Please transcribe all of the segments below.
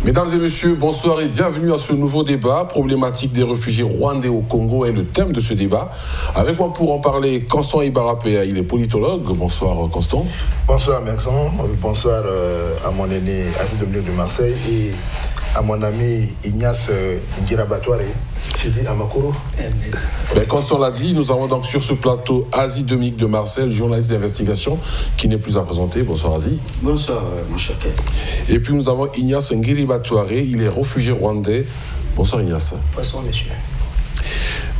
Mesdames et messieurs, bonsoir et bienvenue à ce nouveau débat. Problématique des réfugiés rwandais au Congo est le thème de ce débat. Avec moi pour en parler, Constant Ibarapea, il est politologue. Bonsoir Constant. Bonsoir Maxence, bonsoir à mon aîné Asie Dominique de Marseille et à mon ami Ignace Ngirabatouare. J'ai dit à Makoro. Constant l'a dit, nous avons donc sur ce plateau Asie Dominique de Marseille, journaliste d'investigation, qui n'est plus à présenter. Bonsoir Asie. Bonsoir mon cher. Et puis nous avons Ignace Ngirabatouare, il est réfugié rwandais. Bonsoir Ignace. Bonsoir monsieur.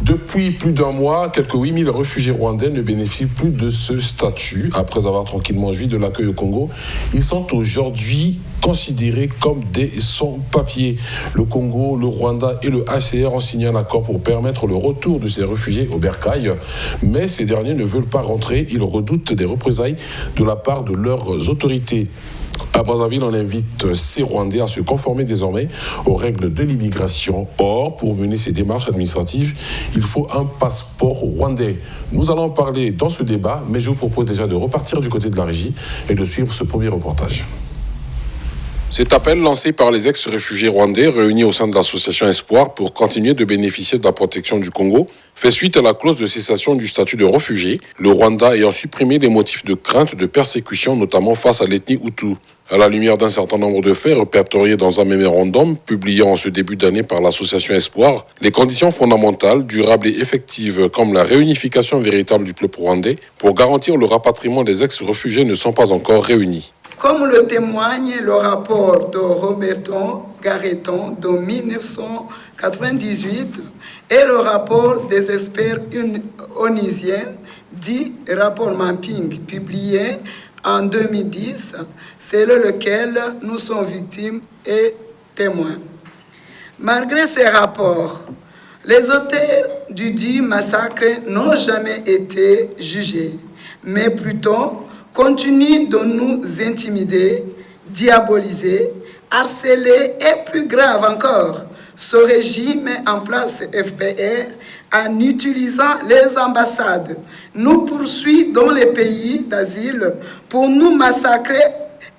Depuis plus d'un mois, quelques 8000 réfugiés rwandais ne bénéficient plus de ce statut. Après avoir tranquillement joui de l'accueil au Congo, ils sont aujourd'hui considérés comme des sans-papiers. Le Congo, le Rwanda et le HCR ont signé un accord pour permettre le retour de ces réfugiés au bercail. Mais ces derniers ne veulent pas rentrer. Ils redoutent des représailles de la part de leurs autorités. À Brazzaville, on invite ces Rwandais à se conformer désormais aux règles de l'immigration. Or, pour mener ces démarches administratives, il faut un passeport rwandais. Nous allons en parler dans ce débat, mais je vous propose déjà de repartir du côté de la régie et de suivre ce premier reportage. Cet appel lancé par les ex-réfugiés rwandais réunis au sein de l'association Espoir pour continuer de bénéficier de la protection du Congo fait suite à la clause de cessation du statut de réfugié, le Rwanda ayant supprimé les motifs de crainte de persécution, notamment face à l'ethnie Hutu. À la lumière d'un certain nombre de faits répertoriés dans un mémorandum publié en ce début d'année par l'association Espoir, les conditions fondamentales, durables et effectives comme la réunification véritable du peuple rwandais pour garantir le rapatriement des ex-réfugiés ne sont pas encore réunies. Comme le témoigne le rapport de Roberto Garreton de 1998 et le rapport des experts onisiens, dit rapport Mapping, publié en 2010, selon lequel nous sommes victimes et témoins. Malgré ces rapports, les auteurs du dit massacre n'ont jamais été jugés, mais plutôt continuent de nous intimider, diaboliser, harceler et plus grave encore, ce régime met en place FPR en utilisant les ambassades, nous poursuit dans les pays d'asile pour nous massacrer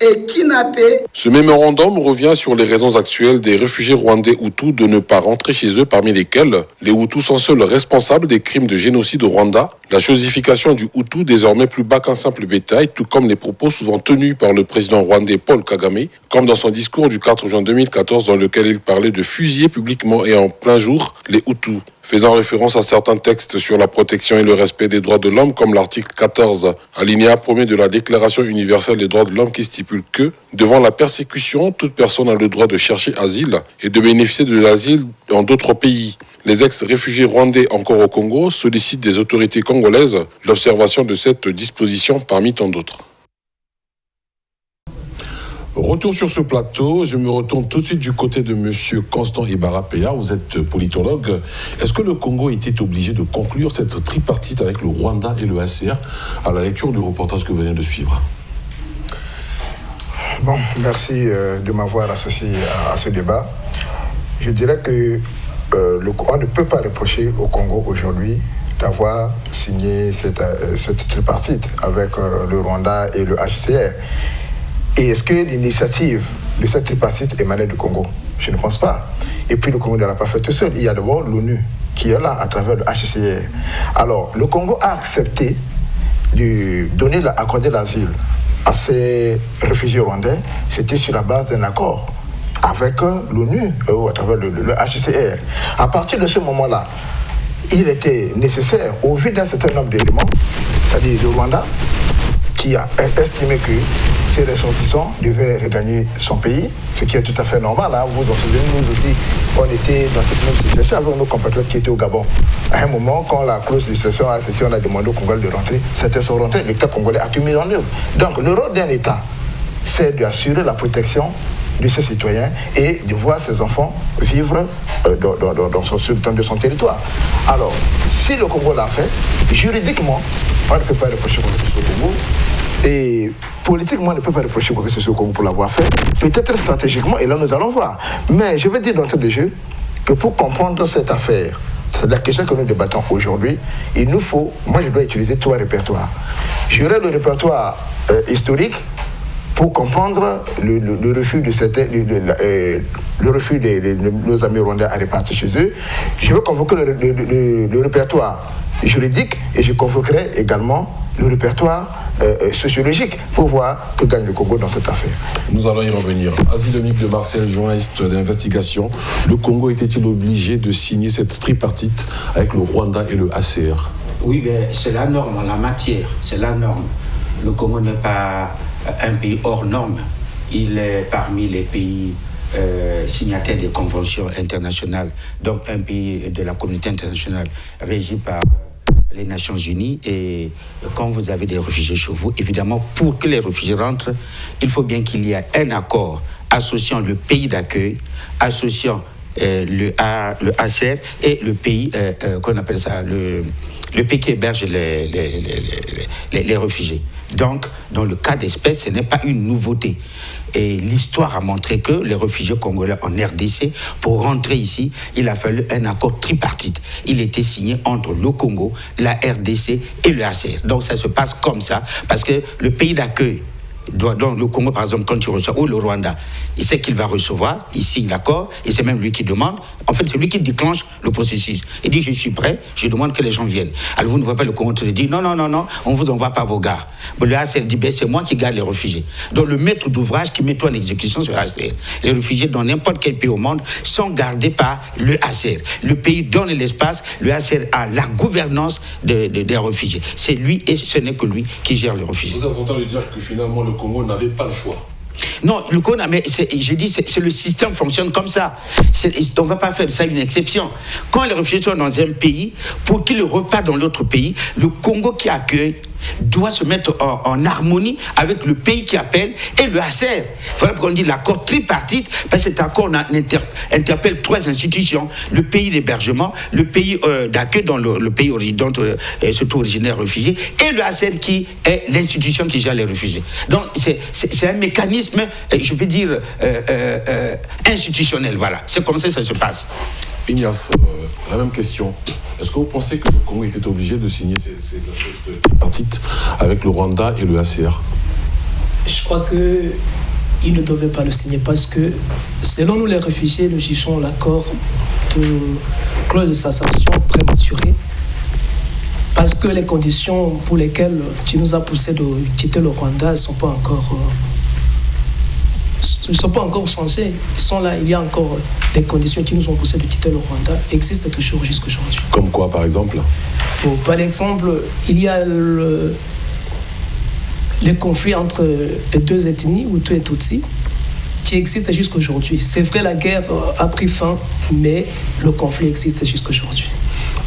et kidnapper. Ce mémorandum revient sur les raisons actuelles des réfugiés rwandais Hutus de ne pas rentrer chez eux, parmi lesquels les Hutus sont seuls responsables des crimes de génocide au Rwanda, la chosification du Hutu désormais plus bas qu'un simple bétail, tout comme les propos souvent tenus par le président rwandais Paul Kagame, comme dans son discours du 4 juin 2014 dans lequel il parlait de fusiller publiquement et en plein jour les Hutus, faisant référence à certains textes sur la protection et le respect des droits de l'homme comme l'article 14, alinéa 1er de la Déclaration universelle des droits de l'homme qui stipule que, devant la persécution, toute personne a le droit de chercher asile et de bénéficier de l'asile dans d'autres pays. Les ex-réfugiés rwandais encore au Congo sollicitent des autorités congolaises l'observation de cette disposition parmi tant d'autres. Retour sur ce plateau, je me retourne tout de suite du côté de M. Constant Ibarapea, vous êtes politologue. Est-ce que le Congo était obligé de conclure cette tripartite avec le Rwanda et le HCR à la lecture du reportage que vous venez de suivre? Bon, merci de m'avoir associé à ce débat. Je dirais que on ne peut pas reprocher au Congo aujourd'hui d'avoir signé cette tripartite avec le Rwanda et le HCR. Et est-ce que l'initiative de cette tripartite émanait du Congo? Je ne pense pas. Et puis le Congo ne l'a pas fait tout seul. Il y a d'abord l'ONU qui est là à travers le HCR. Alors, le Congo a accepté d'accorder l'asile à ces réfugiés rwandais. C'était sur la base d'un accord avec l'ONU, à travers le HCR. À partir de ce moment-là, il était nécessaire, au vu d'un certain nombre d'éléments, c'est-à-dire le Rwanda, qui a estimé que ces ressortissants devaient regagner son pays, ce qui est tout à fait normal. Hein. Vous vous souvenez, nous aussi, on était dans cette même situation avec nos compatriotes qui étaient au Gabon. À un moment, quand la clause de cessation a cessé, on a demandé au Congolais de rentrer. Certains sont rentrés, l'État congolais a tout mis en œuvre. Donc, le rôle d'un État, c'est d'assurer la protection de ses citoyens et de voir ses enfants vivre de son territoire. Alors, si le Congo l'a fait, juridiquement, on ne peut pas reprocher quoi que ce soit au Congo. Et politiquement, on ne peut pas reprocher quoi que ce soit au Congo pour l'avoir fait. Peut-être stratégiquement, et là nous allons voir. Mais je veux dire d'entrée de jeu que pour comprendre cette affaire, c'est la question que nous débattons aujourd'hui, il nous faut, moi je dois utiliser 3 répertoires. J'aurai le répertoire historique pour comprendre le refus le refus de nos amis rwandais à repartir chez eux. Je veux convoquer le répertoire juridique et je convoquerai également le répertoire sociologique pour voir que gagne le Congo dans cette affaire. Nous allons y revenir. Asie-Dominique de Marcel, journaliste d'investigation. Le Congo était-il obligé de signer cette tripartite avec le Rwanda et le HCR? Oui, mais c'est la norme en la matière, c'est la norme. Le Congo n'est pas un pays hors norme. Il est parmi les pays signataires des conventions internationales, donc un pays de la communauté internationale régi par les Nations Unies. Et quand vous avez des réfugiés chez vous, évidemment, pour que les réfugiés rentrent, il faut bien qu'il y ait un accord associant le pays d'accueil, associant le HCR et le pays, qu'on appelle ça, le pays qui héberge les réfugiés. Donc, dans le cas d'espèce, ce n'est pas une nouveauté. Et l'histoire a montré que les réfugiés congolais en RDC, pour rentrer ici, il a fallu un accord tripartite. Il était signé entre le Congo, la RDC et le HCR. Donc ça se passe comme ça, parce que le pays d'accueil, donc le Congo par exemple, quand il reçoit, ou le Rwanda, il sait qu'il va recevoir, il signe l'accord, et c'est même lui qui demande. En fait, c'est lui qui déclenche le processus. Il dit, je suis prêt, je demande que les gens viennent. Alors vous ne voyez pas le Congo te dire, non, on ne vous envoie pas vos gars. Le HCR dit, c'est moi qui garde les réfugiés. Donc le maître d'ouvrage qui met tout en exécution sur le HCR. Les réfugiés dans n'importe quel pays au monde sont gardés par le HCR. Le pays donne l'espace, le HCR a la gouvernance des réfugiés. C'est lui et ce n'est que lui qui gère les réfugiés. Vous êtes en train de dire que finalement le Congo n'avait pas le choix. Non, le Congo, mais je dis, c'est le système fonctionne comme ça. On ne va pas faire de ça une exception. Quand les réfugiés sont dans un pays, pour qu'ils repartent dans l'autre pays, le Congo qui accueille doit se mettre en harmonie avec le pays qui appelle et le HCR. Voilà pourquoi on dit l'accord tripartite, parce que cet accord interpelle trois institutions, le pays d'hébergement, le pays d'accueil dans le pays surtout originaire réfugié, et le HCR qui est l'institution qui gère les réfugiés. Donc c'est un mécanisme, je peux dire, institutionnel. Voilà, c'est comme ça que ça se passe. Ignace, la même question. Est-ce que vous pensez que le Congo était obligé de signer ces tripartites avec le Rwanda et le HCR? Je crois qu'il ne devait pas le signer parce que, selon nous les réfugiés, nous jugeons l'accord de clause de cessation prématurée parce que les conditions pour lesquelles tu nous as poussé de quitter le Rwanda ne sont pas encore changées. Ils sont là, il y a encore des conditions qui nous ont poussé de quitter le Rwanda, existent toujours jusqu'à aujourd'hui. Comme quoi, par exemple? Par exemple, il y a le conflit entre les deux ethnies, Hutu et Tutsi, qui existe jusqu'à aujourd'hui. C'est vrai, la guerre a pris fin, mais le conflit existe jusqu'à aujourd'hui.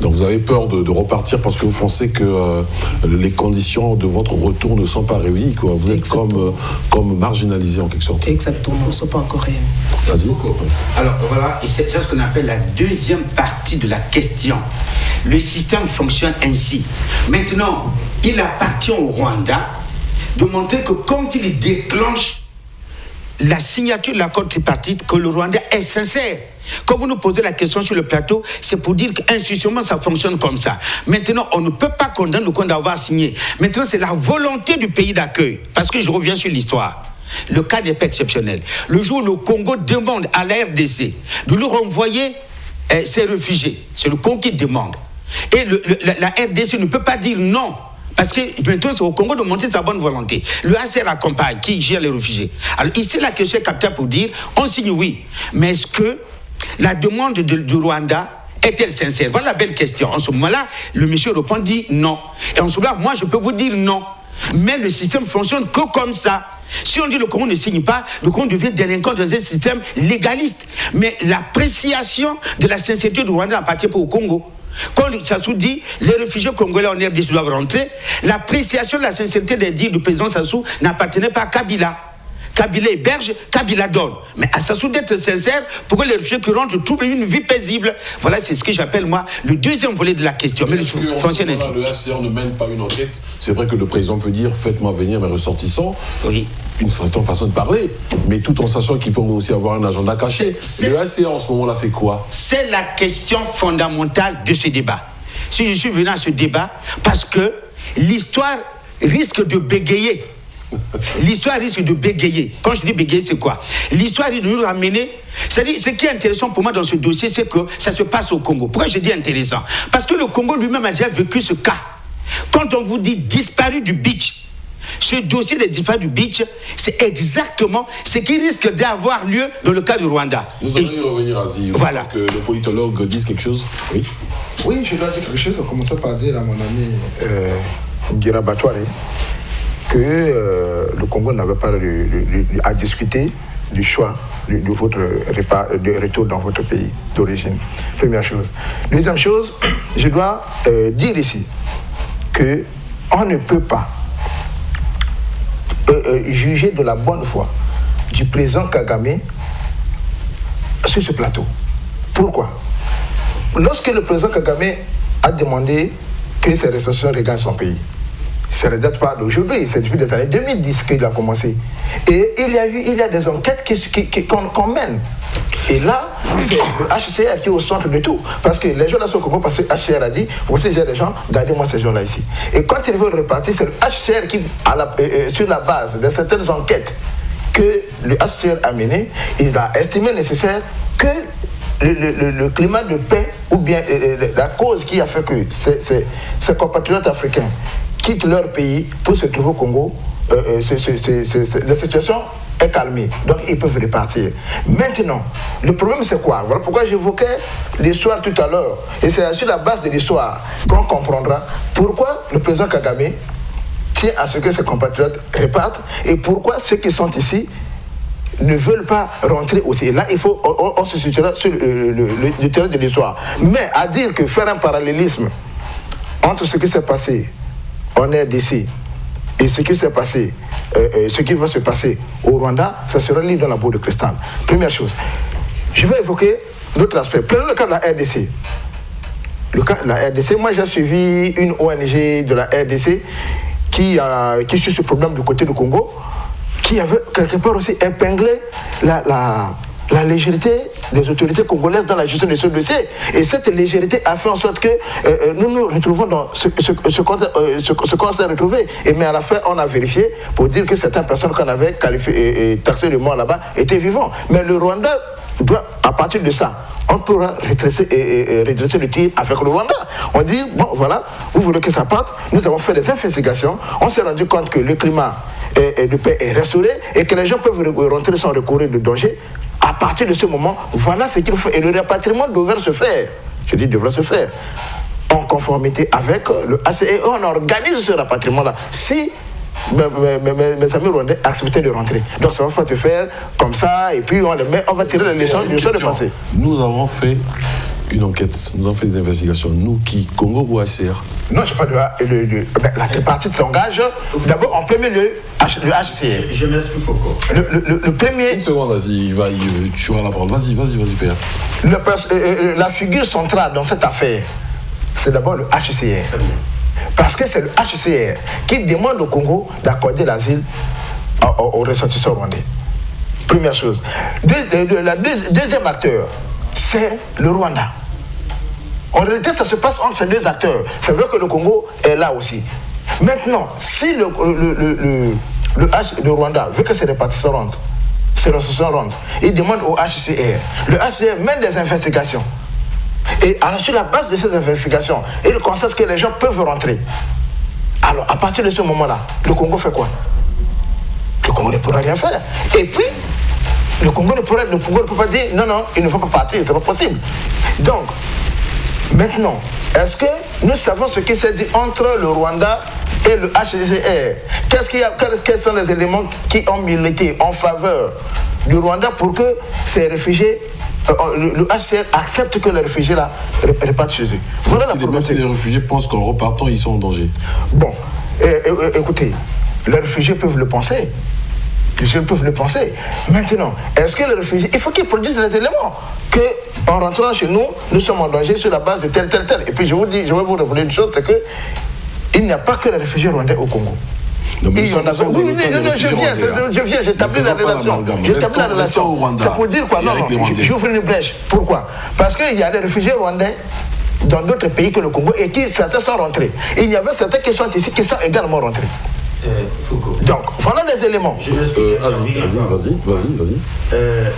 Donc vous avez peur de repartir parce que vous pensez que les conditions de votre retour ne sont pas réunies, quoi. Vous êtes comme marginalisé en quelque sorte. Exactement, ne sont pas encore réunis. Vas-y. Alors voilà, c'est ce qu'on appelle la deuxième partie de la question. Le système fonctionne ainsi. Maintenant, il appartient au Rwanda de montrer que quand il déclenche la signature de l'accord tripartite, que le Rwanda est sincère. Quand vous nous posez la question sur le plateau, c'est pour dire qu'institutionnellement, ça fonctionne comme ça. Maintenant, on ne peut pas condamner le Congo d'avoir signé. Maintenant, c'est la volonté du pays d'accueil. Parce que je reviens sur l'histoire. Le cas n'est pas exceptionnel. Le jour où le Congo demande à la RDC de lui renvoyer ses réfugiés, c'est le Congo qui demande. Et la RDC ne peut pas dire non. Parce que maintenant, c'est au Congo de montrer sa bonne volonté. Le HCR accompagne, qui gère les réfugiés. Alors ici, la question est capitale pour dire, on signe oui. Mais est-ce que la demande du Rwanda est-elle sincère? Voilà la belle question. En ce moment-là, le monsieur répond, dit non. Et en ce moment-là, moi, je peux vous dire non. Mais le système fonctionne que comme ça. Si on dit le Congo ne signe pas, le Congo devient délinquant dans un système légaliste. Mais l'appréciation de la sincérité du Rwanda appartient pas au Congo. Quand Sassou dit les réfugiés congolais en RDC doivent rentrer, l'appréciation de la sincérité des dires du président Sassou n'appartenait pas à Kabila. Kabila héberge, Kabila donne. Mais à Sassou d'être sincère pour que les réfugiés qui rentrent trouvent une vie paisible. Voilà, c'est ce que j'appelle moi le deuxième volet de la question. Mais le HCR ne mène pas une enquête. C'est vrai que le président peut dire faites-moi venir mes ressortissants. Oui. Une certaine façon de parler, mais tout en sachant qu'ils peuvent aussi avoir un agenda caché. Le HCR en ce moment-là fait quoi? C'est la question fondamentale de ce débat. Si je suis venu à ce débat, parce que l'histoire risque de bégayer l'histoire risque de bégayer. Quand je dis bégayer, c'est quoi? L'histoire risque de nous ramener. C'est-à-dire, ce qui est intéressant pour moi dans ce dossier, c'est que ça se passe au Congo. Pourquoi je dis intéressant? Parce que le Congo lui-même a déjà vécu ce cas. Quand on vous dit disparu du beach, ce dossier des disparus du beach, c'est exactement ce qui risque d'avoir lieu dans le cas du Rwanda. Nous allons y revenir, Azi. Voilà. Que le politologue dise quelque chose. Oui. Oui, je dois dire quelque chose. On commence par dire à mon ami Ngira Batouare que le Congo n'avait pas à discuter du choix de votre retour dans votre pays d'origine. Première chose. Deuxième chose, je dois dire ici qu'on ne peut pas juger de la bonne foi du président Kagame sur ce plateau. Pourquoi? Lorsque le président Kagame a demandé que ces restrictions regagnent son pays, ça ne date pas d'aujourd'hui, c'est depuis les années 2010 qu'il a commencé. Et il y a des enquêtes qu'on mène. Et là, c'est le HCR qui est au centre de tout. Parce que les gens là sont au Congo, parce que le HCR a dit, voici j'ai des gens, gardez-moi ces gens-là ici. Et quand ils veulent repartir, c'est le HCR qui, sur la base de certaines enquêtes que le HCR a menées, il a estimé nécessaire que le climat de paix, ou bien la cause qui a fait que ces compatriotes africains quittent leur pays pour se trouver au Congo, la situation est calmée, donc ils peuvent repartir. Maintenant, le problème c'est quoi? Voilà pourquoi j'évoquais l'histoire tout à l'heure. Et c'est sur la base de l'histoire qu'on comprendra pourquoi le président Kagame tient à ce que ses compatriotes repartent et pourquoi ceux qui sont ici ne veulent pas rentrer aussi. Et là, on se situera sur le terrain de l'histoire. Mais à dire que faire un parallélisme entre ce qui s'est passé en RDC et ce qui s'est passé, ce qui va se passer au Rwanda, ça sera lié dans la boule de cristal. Première chose. Je vais évoquer d'autres aspects. Prenons le cas de la RDC. Le cas de la RDC, moi j'ai suivi une ONG de la RDC qui suit ce problème du côté du Congo, qui avait quelque part aussi épinglé la légèreté des autorités congolaises dans la gestion de ce dossier. Et cette légèreté a fait en sorte que nous nous retrouvons dans ce qu'on s'est retrouvé. Mais à la fin, on a vérifié pour dire que certaines personnes qu'on avait qualifiées et taxées de mort là-bas étaient vivants. Mais le Rwanda, à partir de ça, on pourra redresser le tir avec le Rwanda. On dit, bon voilà, vous voulez que ça parte. Nous avons fait des investigations. On s'est rendu compte que le climat de paix est restauré et que les gens peuvent rentrer sans recourir de danger. À partir de ce moment, voilà ce qu'il faut. Et le rapatriement devrait se faire. Je dis devrait se faire. En conformité avec le HCR. Et on organise ce rapatriement-là. Si mes amis rwandais acceptaient de rentrer. Donc ça va pas te faire comme ça. Et puis on va tirer les leçons du passé. Nous avons fait une enquête, nous avons fait des investigations. Nous qui, Congo ou HCR? Non, je ne sais pas la tripartite s'engage. D'abord, en premier lieu, le HCR. Je m'explique, Foucault. Le premier. Une seconde, vas-y, tu auras la parole. Vas-y, Père. La figure centrale dans cette affaire, c'est d'abord le HCR. Parce que c'est le HCR qui demande au Congo d'accorder l'asile aux ressortissants rwandais. Première chose. Deuxième acteur, c'est le Rwanda. En réalité, ça se passe entre ces deux acteurs. C'est vrai que le Congo est là aussi. Maintenant, si le Rwanda veut que ces répartisseurs rentrent, il demande au HCR. Le HCR mène des investigations. Et sur la base de ces investigations, il constate que les gens peuvent rentrer. Alors, à partir de ce moment-là, le Congo fait quoi? Le Congo ne pourra rien faire. Et puis, le Congo ne peut pas dire non, il ne faut pas partir, c'est pas possible. Donc, maintenant, est-ce que nous savons ce qui s'est dit entre le Rwanda et le HCR? Quels sont les éléments qui ont milité en faveur du Rwanda pour que ces réfugiés, le HCR accepte que les réfugiés là repartent chez eux? Voilà la problématique. Si les réfugiés pensent qu'en repartant, ils sont en danger. Bon, écoutez, les réfugiés peuvent le penser. Maintenant, est-ce que les réfugiés, il faut qu'ils produisent les éléments qu'en rentrant chez nous, nous sommes en danger sur la base de tel. Et puis je vais vous révéler une chose, c'est que il n'y a pas que les réfugiés rwandais au Congo. Je viens, j'établis la relation. C'est pour dire quoi? Non, j'ouvre une brèche. Pourquoi? Parce qu'il y a des réfugiés rwandais dans d'autres pays que le Congo et qui certains sont rentrés. Il y avait certains qui sont ici qui sont également rentrés. Donc, voilà les éléments. Vas-y.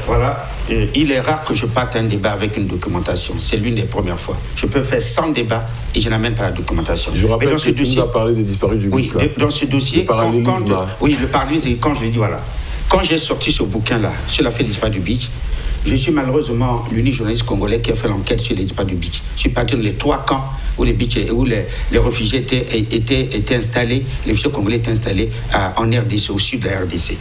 Voilà, il est rare que je parte un débat avec une documentation. C'est l'une des premières fois. Je peux faire 100 débats et je n'amène pas la documentation. Je rappelle que tu nous as parlé des disparus du BIC. Oui, dans ce dossier, le parallélisme. Le parallélisme, quand je l'ai dit, voilà. Quand j'ai sorti ce bouquin-là sur l'affaire des disparus du BIC, je suis malheureusement l'unique journaliste congolais qui a fait l'enquête sur les disparus du BIC. Je suis parti dans les 3 camps où les réfugiés étaient installés, les réfugiés congolais étaient installés en RDC, au sud de la RDC.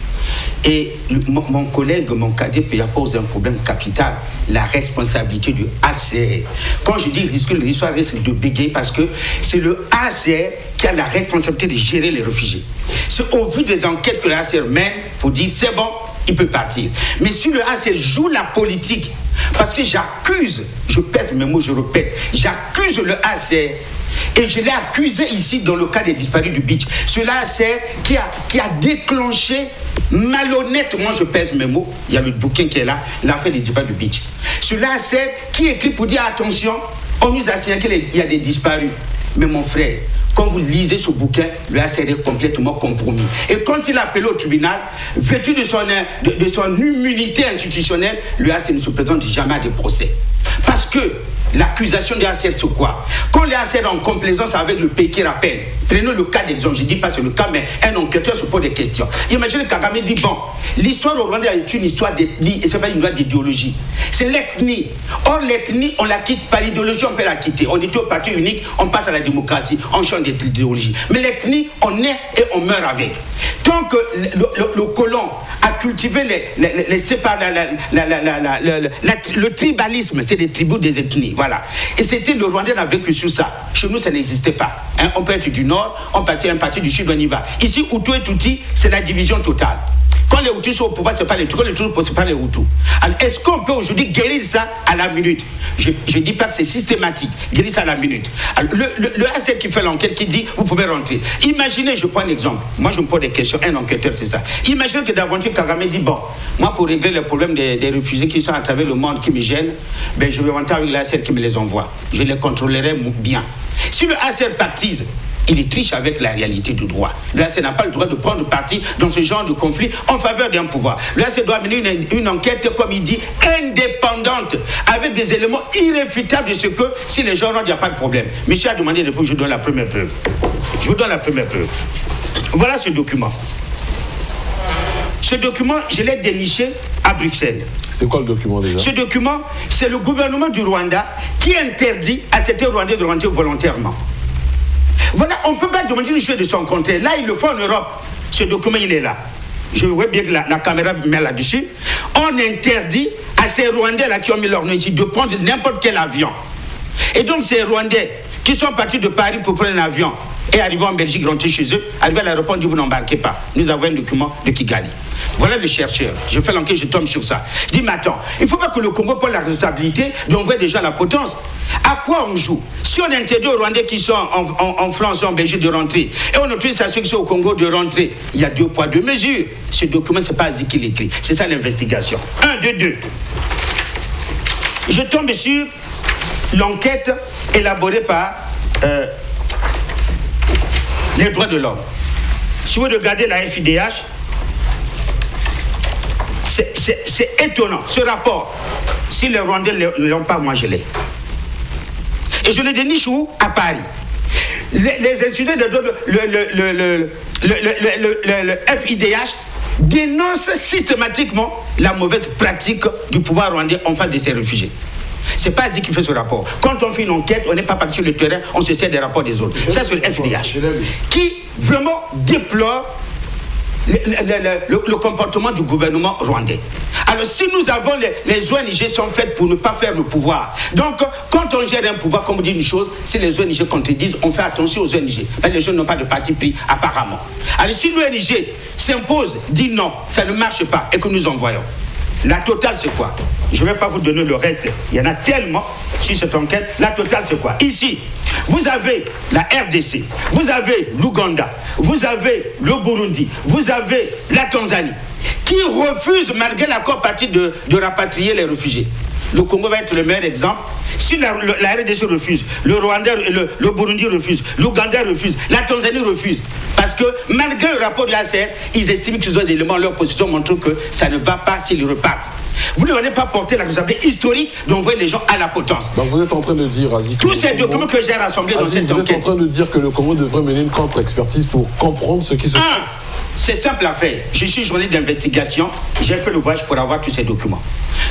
Et mon collègue, mon cadet, pose un problème capital, la responsabilité du HCR. Quand je dis que l'histoire risque de bégayer, parce que c'est le HCR qui a la responsabilité de gérer les réfugiés. C'est au vu des enquêtes que le HCR mène pour dire c'est bon, il peut partir. Mais si le HCR joue la politique, parce que j'accuse, je pèse mes mots, je répète, j'accuse le HCR, et je l'ai accusé ici dans le cas des disparus du BIC. Ce HCR qui a déclenché malhonnêtement, je pèse mes mots, il y a le bouquin qui est là, l'affaire des disparus du BIC. Ce HCR qui écrit pour dire attention, on nous a signalé qu'il y a des disparus. Mais mon frère, quand vous lisez ce bouquin, le HCR est complètement compromis. Et quand il a appelé au tribunal, vêtu de son immunité institutionnelle, le HCR ne se présente jamais à des procès. Parce que l'accusation du HCR, c'est quoi? Quand le HCR est en complaisance avec le pays qui rappelle, prenons le cas d'exemple, je ne dis pas c'est le cas, mais un enquêteur se pose des questions. Imaginez Kagame dit, bon, l'histoire au Rwanda est une histoire d'ethnie, et ce n'est pas une histoire d'idéologie. C'est l'ethnie. Or, l'ethnie, on la quitte pas, l'idéologie, on peut la quitter. On était au parti unique, on passe à la démocratie, on change d'idéologie. Mais l'ethnie, on est et on meurt avec. Tant que le colon a cultivé le tribalisme, c'est des tribus des ethnies, voilà. Et c'était le Rwandais n'a vécu sur ça. Chez nous, ça n'existait pas. Hein, on peut être du Nord, on peut être un parti du Sud, on y va. Ici, Hutu et Tutsi, c'est la division totale. Quand les Hutus sont au pouvoir, ce n'est pas les Tutsis. Quand les Tutsis, ce n'est pas les Hutus. Alors, est-ce qu'on peut aujourd'hui guérir ça à la minute? Je ne dis pas que c'est systématique. Guérir ça à la minute. Alors, le HCR qui fait l'enquête, qui dit, vous pouvez rentrer. Imaginez, je prends un exemple. Moi, je me pose des questions. Un enquêteur, c'est ça. Imaginez que d'aventure, Kagame dit, bon, moi, pour régler les problèmes des réfugiés qui sont à travers le monde, qui me gênent, ben, je vais rentrer avec le HCR qui me les envoie. Je les contrôlerai bien. Si le HCR baptise, il triche avec la réalité du droit. Le HCR n'a pas le droit de prendre parti dans ce genre de conflit en faveur d'un pouvoir. Le HCR doit mener une enquête, comme il dit, indépendante, avec des éléments irréfutables de ce que si les gens rentrent, il n'y a pas de problème. Monsieur a demandé depuis, je vous donne la première preuve. Je vous donne la première preuve. Voilà ce document. Ce document, je l'ai déniché à Bruxelles. C'est quoi le document déjà? Ce document, c'est le gouvernement du Rwanda qui interdit à certains Rwandais de rentrer volontairement. Voilà, on ne peut pas demander une chose de son côté. Là, ils le font en Europe. Ce document, il est là. Je vois bien que la caméra met là-dessus. On interdit à ces Rwandais-là qui ont mis leur nom ici de prendre n'importe quel avion. Et donc, ces Rwandais qui sont partis de Paris pour prendre un avion et arriver en Belgique, rentrer chez eux, arriver à l'aéroport, dit vous n'embarquez pas. Nous avons un document de Kigali. Voilà le chercheur. Je fais l'enquête, je tombe sur ça. Je dis, mais attends, il ne faut pas que le Congo prenne la responsabilité d'envoyer déjà la potence. À quoi on joue? Si on interdit aux Rwandais qui sont en France et en Belgique de rentrer, et on autorise à ceux qui sont au Congo de rentrer, il y a 2 poids, 2 mesures. Ce document, ce n'est pas Aziz qui l'écrit. C'est ça l'investigation. 1, 2, 2. Je tombe sur l'enquête élaborée par les droits de l'homme. Si vous regardez la FIDH, c'est étonnant. Ce rapport, si les Rwandais ne l'ont pas, moi je l'ai. Et je le déniche où? À Paris. Les instituts de le FIDH dénoncent systématiquement la mauvaise pratique du pouvoir rwandais en face de ces réfugiés. C'est pas Aziz qui fait ce rapport. Quand on fait une enquête, on n'est pas parti sur le terrain, on se sert des rapports des autres. Ça, c'est le FIDH qui vraiment déplore le comportement du gouvernement rwandais. Alors si nous avons les ONG sont faites pour ne pas faire le pouvoir. Donc quand on gère un pouvoir, comme on dit une chose, si les ONG contredisent, on fait attention aux ONG. Les gens n'ont pas de parti pris apparemment. Alors si l'ONG s'impose, dit non, ça ne marche pas et que nous envoyons. La totale c'est quoi? Je ne vais pas vous donner le reste. Il y en a tellement sur cette enquête. La totale c'est quoi? Ici, vous avez la RDC, vous avez l'Ouganda, vous avez le Burundi, vous avez la Tanzanie, qui refusent malgré l'accord parti de rapatrier les réfugiés. le Congo va être le meilleur exemple. Si la RDC refuse, le Rwanda, le Burundi refuse, l'Ouganda refuse, la Tanzanie refuse. Parce que malgré le rapport de l'ACR, ils estiment qu'ils ont des éléments, leur position montrant que ça ne va pas s'ils repartent. Vous n'allez pas porter la responsabilité historique d'envoyer les gens à la potence. Donc vous êtes en train de dire, Azi, tous ces documents que j'ai rassemblés dans cette enquête. Vous êtes en train de dire que le Congo devrait mener une contre-expertise pour comprendre ce qui se passe. C'est simple à faire. Je suis journaliste d'investigation. J'ai fait le voyage pour avoir tous ces documents.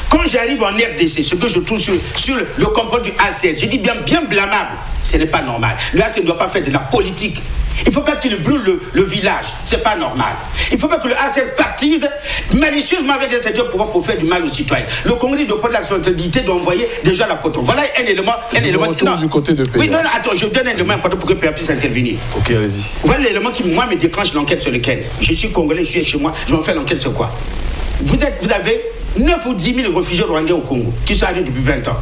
Quand j'arrive en RDC, ce que je trouve sur le comportement du ACR, je dis bien blâmable. Ce n'est pas normal. Le ACR ne doit pas faire de la politique. Il ne faut pas qu'il brûle le village. Ce n'est pas normal. Il ne faut pas que le ACR partise malicieusement avec les secteurs pour faire du mal aux citoyens. Le Congo doit prendre la responsabilité d'envoyer des gens à la potence. Voilà un élément. Non, du côté de PA. Oui, non, attends, je donne un élément important pour que PA puisse intervenir. Ok, allez-y. Voilà l'élément qui, moi, me déclenche l'enquête sur lequel je suis congolais, je suis chez moi, je vais en faire l'enquête sur quoi. Vous avez 9 ou 10 000 réfugiés rwandais au Congo qui sont arrivés depuis 20 ans.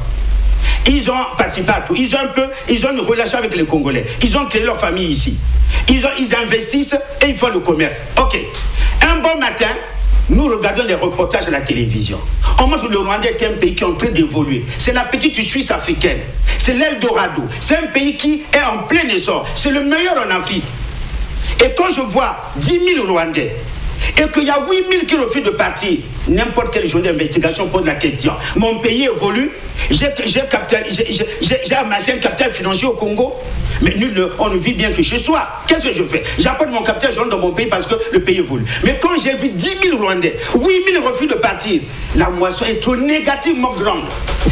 Ils ont participé à tout. Ils ont une relation avec les Congolais. Ils ont créé leur famille ici. Ils investissent et ils font le commerce. Ok. Un bon matin, nous regardons les reportages à la télévision. On montre que le Rwanda est un pays qui est en train d'évoluer. C'est la petite Suisse africaine. C'est l'Eldorado. C'est un pays qui est en plein essor. C'est le meilleur en Afrique. Et quand je vois 10 000 Rwandais et qu'il y a 8 000 qui refusent de partir, n'importe quel journal d'investigation pose la question. Mon pays évolue, j'ai amassé un capital financier au Congo, mais on ne vit bien que chez soi. Qu'est-ce que je fais? J'apporte mon capital, je rentre dans mon pays parce que le pays évolue. Mais quand j'ai vu 10 000 Rwandais, 8 000 refus de partir, la moisson est trop négativement grande.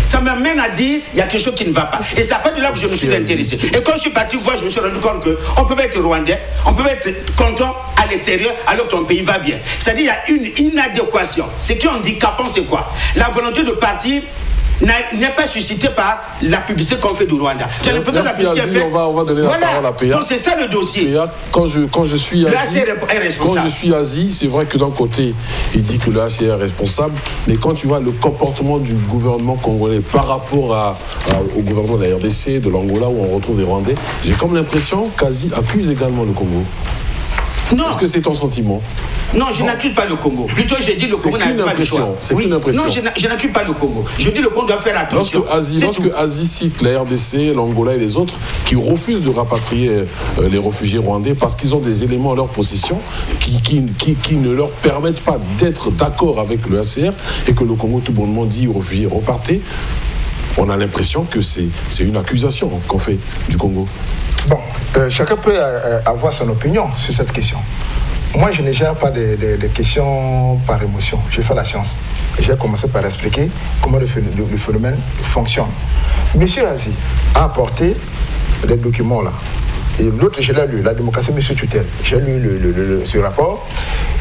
Ça m'amène à dire qu'il y a quelque chose qui ne va pas. Et c'est après de là que je me suis intéressé. Et quand je suis parti voir, je me suis rendu compte qu'on peut être Rwandais, on peut être content à l'extérieur alors que ton pays va bien. C'est-à-dire qu'il y a une inadéquation. Ce qui est handicapant, c'est quoi? La volonté de partir n'est pas suscité par la publicité qu'on fait du Rwanda. C'est le président de la publicité fait. On va donner la parole à PA. Donc c'est ça le dossier. PA, quand je suis Azi, c'est vrai que d'un côté, il dit que le HCR est responsable, mais quand tu vois le comportement du gouvernement congolais par rapport au gouvernement de la RDC, de l'Angola, où on retrouve des Rwandais, j'ai comme l'impression qu'Azi accuse également le Congo. Non. Est-ce que c'est ton sentiment? Non, je n'accuse pas le Congo. Plutôt, j'ai dit le Congo n'a pas le choix. C'est une impression. Non, je n'accuse pas le Congo. Je dis le Congo doit faire attention. Lorsque Azi cite la RDC, l'Angola et les autres qui refusent de rapatrier les réfugiés rwandais parce qu'ils ont des éléments à leur possession qui ne leur permettent pas d'être d'accord avec le HCR et que le Congo tout bonnement dit aux réfugiés repartez, on a l'impression que c'est une accusation qu'on fait du Congo. Bon, chacun peut avoir son opinion sur cette question. Moi, je ne gère pas des questions par émotion. J'ai fait la science. J'ai commencé par expliquer comment le phénomène fonctionne. Monsieur Azi a apporté les documents là. Et l'autre, je l'ai lu, la démocratie, monsieur tutelle. J'ai lu ce rapport.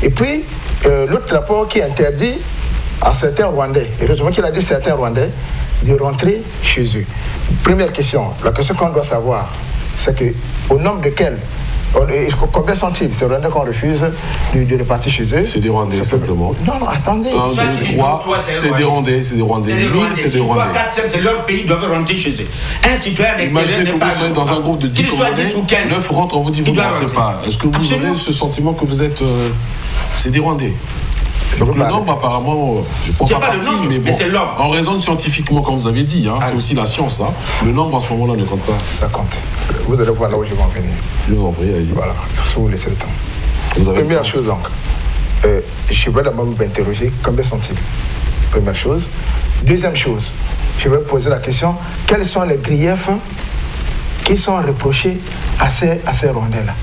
Et puis, l'autre rapport qui interdit à certains Rwandais, heureusement qu'il a dit certains Rwandais, de rentrer chez eux. Première question, la question qu'on doit savoir, c'est qu'au nombre de quels, combien sont-ils? C'est Rwandais qu'on refuse de repartir chez eux. C'est des Rwandais, simplement. Non, attendez. 1, 2, 3, c'est des Rwandais. C'est des Rwandais. 1000, c'est des Rwandais. 4, 5, c'est leur pays, ils doivent rentrer chez eux. Un citoyen extérieur n'est pas... Imaginez que vous êtes dans un groupe de 10 Congolais, 9 rentrent, on vous dit vous ne rentrez pas. Est-ce que vous aurez ce sentiment que vous êtes... c'est des Rwandais? Donc le nombre, apparemment, je ne prends pas parti, mais bon, on raisonne scientifiquement, comme vous avez dit, c'est aussi la science. Le nombre, en ce moment-là, ne compte pas. Ça compte. Vous allez voir là où je vais en venir. Je vous en prie, allez-y. Voilà, si vous laissez le temps. Première chose, donc, je vais d'abord m'interroger, combien sont-ils? Première chose. Deuxième chose, je vais poser la question, quels sont les griefs qui sont reprochés à ces Rwandais-là?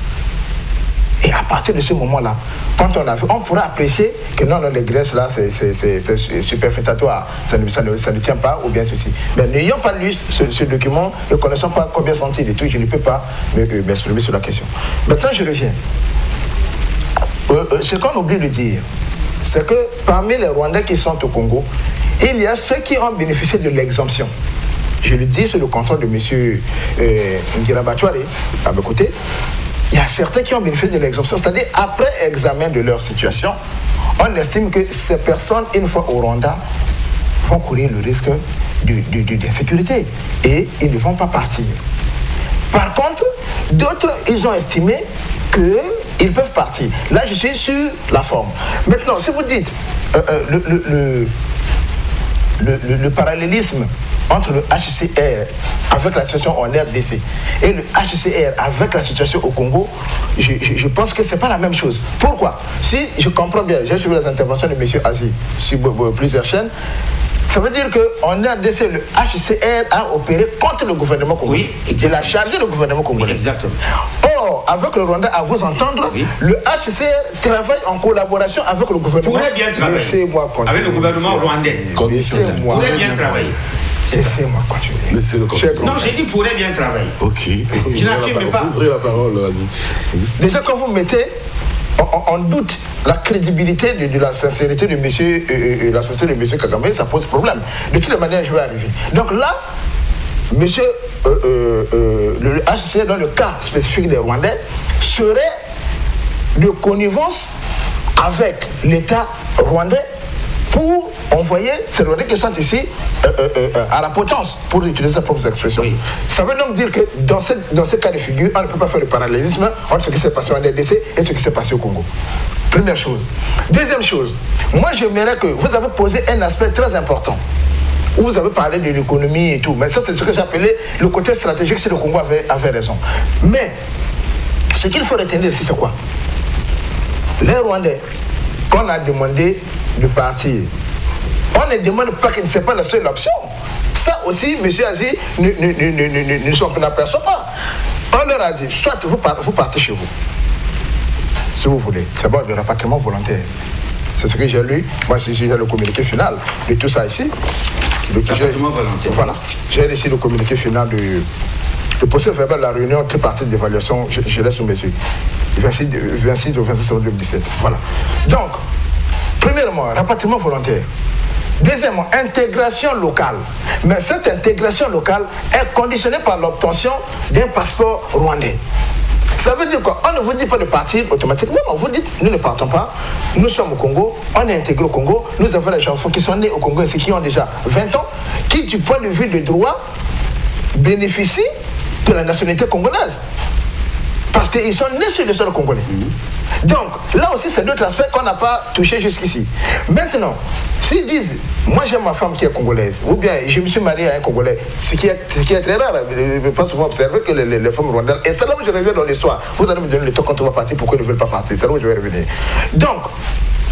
Et à partir de ce moment-là, quand on pourra apprécier que non, les graisses là, c'est superfétatoire, ça ne tient pas, ou bien ceci. Mais n'ayant pas lu ce document, ne connaissant pas combien sont-ils et tout, je ne peux pas m'exprimer sur la question. Maintenant, je reviens. Ce qu'on oublie de dire, c'est que parmi les Rwandais qui sont au Congo, il y a ceux qui ont bénéficié de l'exemption. Je le dis sur le contrôle de M. Ngirabatouare, à mes côtés. Il y a certains qui ont bénéficié de l'exemption, c'est-à-dire après examen de leur situation, on estime que ces personnes, une fois au Rwanda, vont courir le risque d'insécurité et ils ne vont pas partir. Par contre, d'autres, ils ont estimé qu'ils peuvent partir. Là, je suis sur la forme. Maintenant, si vous dites le parallélisme entre le HCR avec la situation en RDC et le HCR avec la situation au Congo, je pense que ce n'est pas la même chose. Pourquoi? Si je comprends bien, j'ai suivi les interventions de M. Aziz sur plusieurs chaînes, ça veut dire qu'en RDC, le HCR a opéré contre le gouvernement congolais. Oui, il a chargé le gouvernement congolais. Oui, exactement. Or, avec le Rwanda, à vous entendre, oui, le HCR travaille en collaboration avec le gouvernement. Pourrait bien travailler. Laissez-moi continuer. Avec le gouvernement rwandais. Laissez-moi. Pourrait bien travailler. Laissez-moi continuer. Laissez-le continuer. Non, j'ai dit pourrait bien travailler. Ok. Je n'affirme pas. Vous aurez la parole, vas-y. Déjà, quand vous mettez en doute la crédibilité de la sincérité de M. Kagame, ça pose problème. De toute manière, je vais arriver. Donc là, monsieur, le HCR, dans le cas spécifique des Rwandais, serait de connivence avec l'État rwandais pour envoyer ces Rwandais qui sont ici à la potence, pour utiliser sa propre expression. Oui. Ça veut donc dire que dans ce cas de figure, on ne peut pas faire le parallélisme entre ce qui s'est passé en RDC et ce qui s'est passé au Congo. Première chose. Deuxième chose, moi j'aimerais que vous avez posé un aspect très important. Vous avez parlé de l'économie et tout, mais ça c'est ce que j'appelais le côté stratégique si le Congo avait raison. Mais ce qu'il faut retenir ici, c'est quoi? Les Rwandais, qu'on a demandé de partir, on ne demande pas que ce n'est pas la seule option. Ça aussi, M. Aziz n'aperçoit pas. On leur a dit, soit vous partez chez vous, si vous voulez. C'est bon, le rapatriement volontaire. C'est ce que j'ai lu. Moi, j'ai le communiqué final de tout ça ici. Rapatriement volontaire. Voilà. J'ai ici le communiqué final le procès verbal de la réunion tripartite d'évaluation, je l'ai sous mes yeux. 26 au 26 septembre 2017. Voilà. Donc, premièrement, rapatriement volontaire. Deuxièmement, intégration locale. Mais cette intégration locale est conditionnée par l'obtention d'un passeport rwandais. Ça veut dire quoi? On ne vous dit pas de partir automatiquement. On vous dit, nous ne partons pas. Nous sommes au Congo, on est intégré au Congo. Nous avons les enfants qui sont nés au Congo et qui ont déjà 20 ans, qui, du point de vue des droits, bénéficient de la nationalité congolaise. Parce qu'ils sont nés sur le sol congolais. Donc, là aussi, c'est d'autres aspects qu'on n'a pas touché jusqu'ici. Maintenant, s'ils disent, moi j'ai ma femme qui est congolaise, ou bien je me suis marié à un Congolais, ce qui est très rare, je ne pas souvent observer que les femmes rwandaises, et c'est là où je reviens dans l'histoire, vous allez me donner le temps quand on va partir, pourquoi ils ne veulent pas partir, c'est là où je vais revenir. Donc,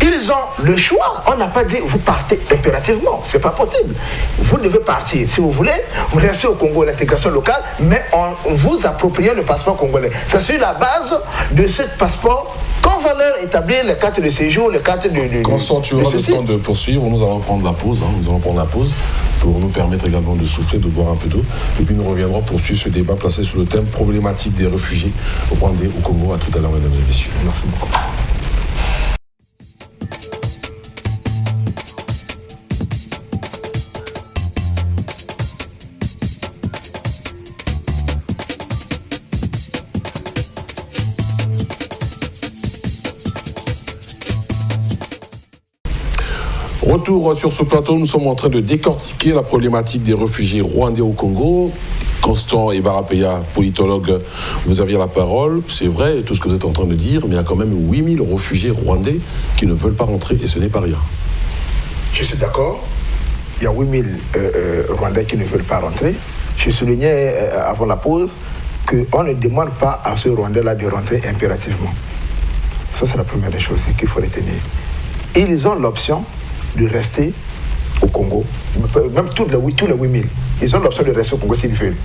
ils ont le choix. On n'a pas dit vous partez impérativement. C'est pas possible. Vous devez partir. Si vous voulez, vous restez au Congo, l'intégration locale, mais on vous approprie le passeport congolais. C'est sur la base de ce passeport qu'on va leur établir les cartes de séjour, les cartes de Constant, tu auras le temps de poursuivre. Nous allons prendre la pause. Nous allons prendre la pause pour nous permettre également de souffler, de boire un peu d'eau. Et puis nous reviendrons poursuivre ce débat placé sur le thème problématique des réfugiés au Rwanda, au Congo. À tout à l'heure, mesdames et messieurs. Merci beaucoup. Retour sur ce plateau, nous sommes en train de décortiquer la problématique des réfugiés rwandais au Congo. Constant Ebarapeya, politologue, vous aviez la parole. C'est vrai, tout ce que vous êtes en train de dire, mais il y a quand même 8000 réfugiés rwandais qui ne veulent pas rentrer et ce n'est pas rien. Je suis d'accord. Il y a 8000 Rwandais qui ne veulent pas rentrer. Je soulignais avant la pause qu'on ne demande pas à ce Rwandais-là de rentrer impérativement. Ça, c'est la première des choses qu'il faut retenir. Ils ont l'option de rester au Congo, même tous les 8000, ils ont l'option de rester au Congo s'ils veulent.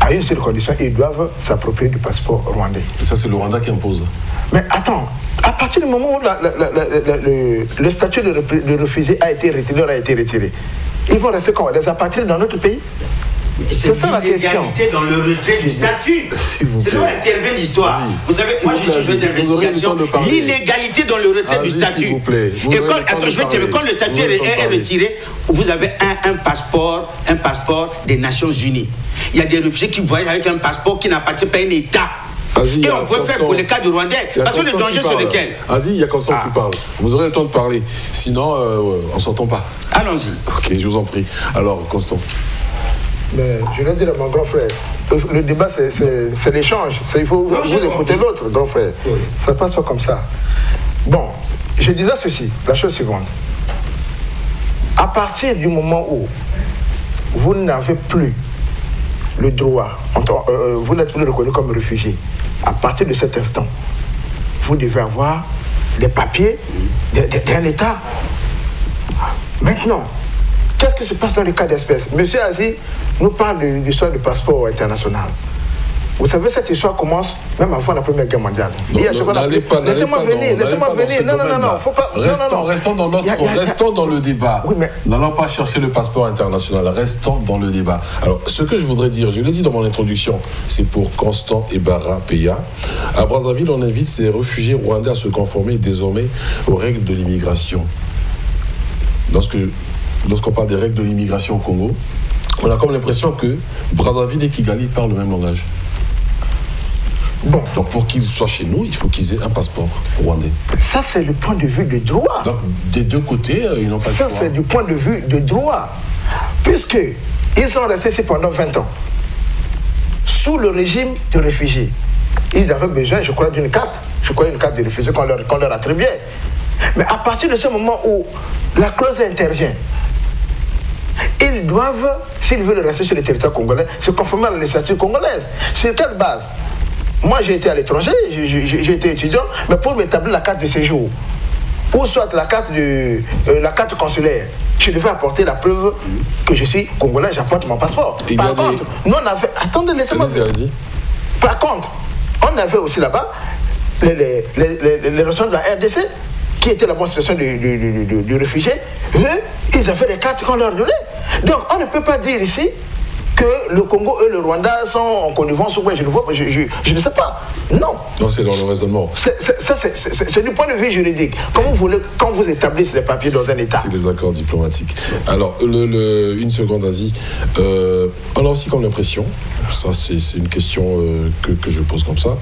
À une seule condition, ils doivent s'approprier du passeport rwandais. Et ça, c'est le Rwanda qui impose. Mais attends, à partir du moment où le statut de réfugié a été retiré, ils vont rester comment? Des apatrides dans notre pays? C'est ça la question. L'illégalité dans le retrait du statut. C'est là où intervient l'histoire. Oui. Vous savez, moi je suis joué d'investigation. L'illégalité dans le retrait du statut. S'il vous plaît. Et quand le statut est retiré, vous avez un passeport des Nations Unies. Il y a des réfugiés qui voyagent avec un passeport qui n'appartient pas à un État. Et on peut faire pour le cas du Rwandais. Parce que le danger, c'est lequel? Vas-y, il y a Constant qui parle. Vous aurez le temps de parler. Sinon, on ne s'entend pas. Allons-y. Ok, je vous en prie. Alors, Constant. Mais je vais dire à mon grand frère, le débat c'est l'échange. Il faut vous écouter l'autre, grand frère. Oui. Ça ne passe pas comme ça. Bon, je disais ceci, la chose suivante. À partir du moment où vous n'avez plus le droit, vous n'êtes plus reconnu comme réfugié, à partir de cet instant, vous devez avoir des papiers d'un État. Maintenant, qu'est-ce qui se passe dans le cas d'espèce? Monsieur Aziz nous parle de l'histoire du passeport international. Vous savez, cette histoire commence même avant la Première Guerre mondiale. Laissez-moi venir. Non, faut pas. Restons dans le débat. Oui, mais... N'allons pas chercher le passeport international. Restons dans le débat. Alors, ce que je voudrais dire, je l'ai dit dans mon introduction, c'est pour Constant Ebara Peya. À Brazzaville, on invite ces réfugiés rwandais à se conformer désormais aux règles de l'immigration. Lorsqu'on parle des règles de l'immigration au Congo, on a comme l'impression que Brazzaville et Kigali parlent le même langage. Bon. Donc pour qu'ils soient chez nous, il faut qu'ils aient un passeport rwandais. Ça, c'est le point de vue de droit. Donc des deux côtés, ils n'ont pas le choix. Ça, c'est du point de vue de droit. Puisqu'ils sont restés ici pendant 20 ans, sous le régime de réfugiés. Ils avaient besoin, je crois, d'une carte. Je crois une carte de réfugiés qu'on leur attribuait. Mais à partir de ce moment où la clause intervient, ils doivent, s'ils veulent rester sur le territoire congolais, se conformer à la législation congolaise. Sur quelle base? Moi, j'ai été à l'étranger, j'ai été étudiant, mais pour m'établir la carte de séjour, ou soit la carte consulaire, je devais apporter la preuve que je suis congolais, j'apporte mon passeport. Par contre, nous on avait... Attendez, laissez-moi... Allez-y. Par contre, on avait aussi là-bas les ressortissants de la RDC, qui étaient la bonne situation du réfugié. Eux, ils avaient des cartes qu'on leur donnait. Donc, on ne peut pas dire ici que le Congo et le Rwanda sont en connivence ou quoi, je ne sais pas. Non. Non, c'est dans le raisonnement. C'est du point de vue juridique. Quand vous établissez les papiers dans un État. C'est les accords diplomatiques. Alors, une seconde, Asie. On a aussi comme l'impression, ça c'est une question que je pose comme ça,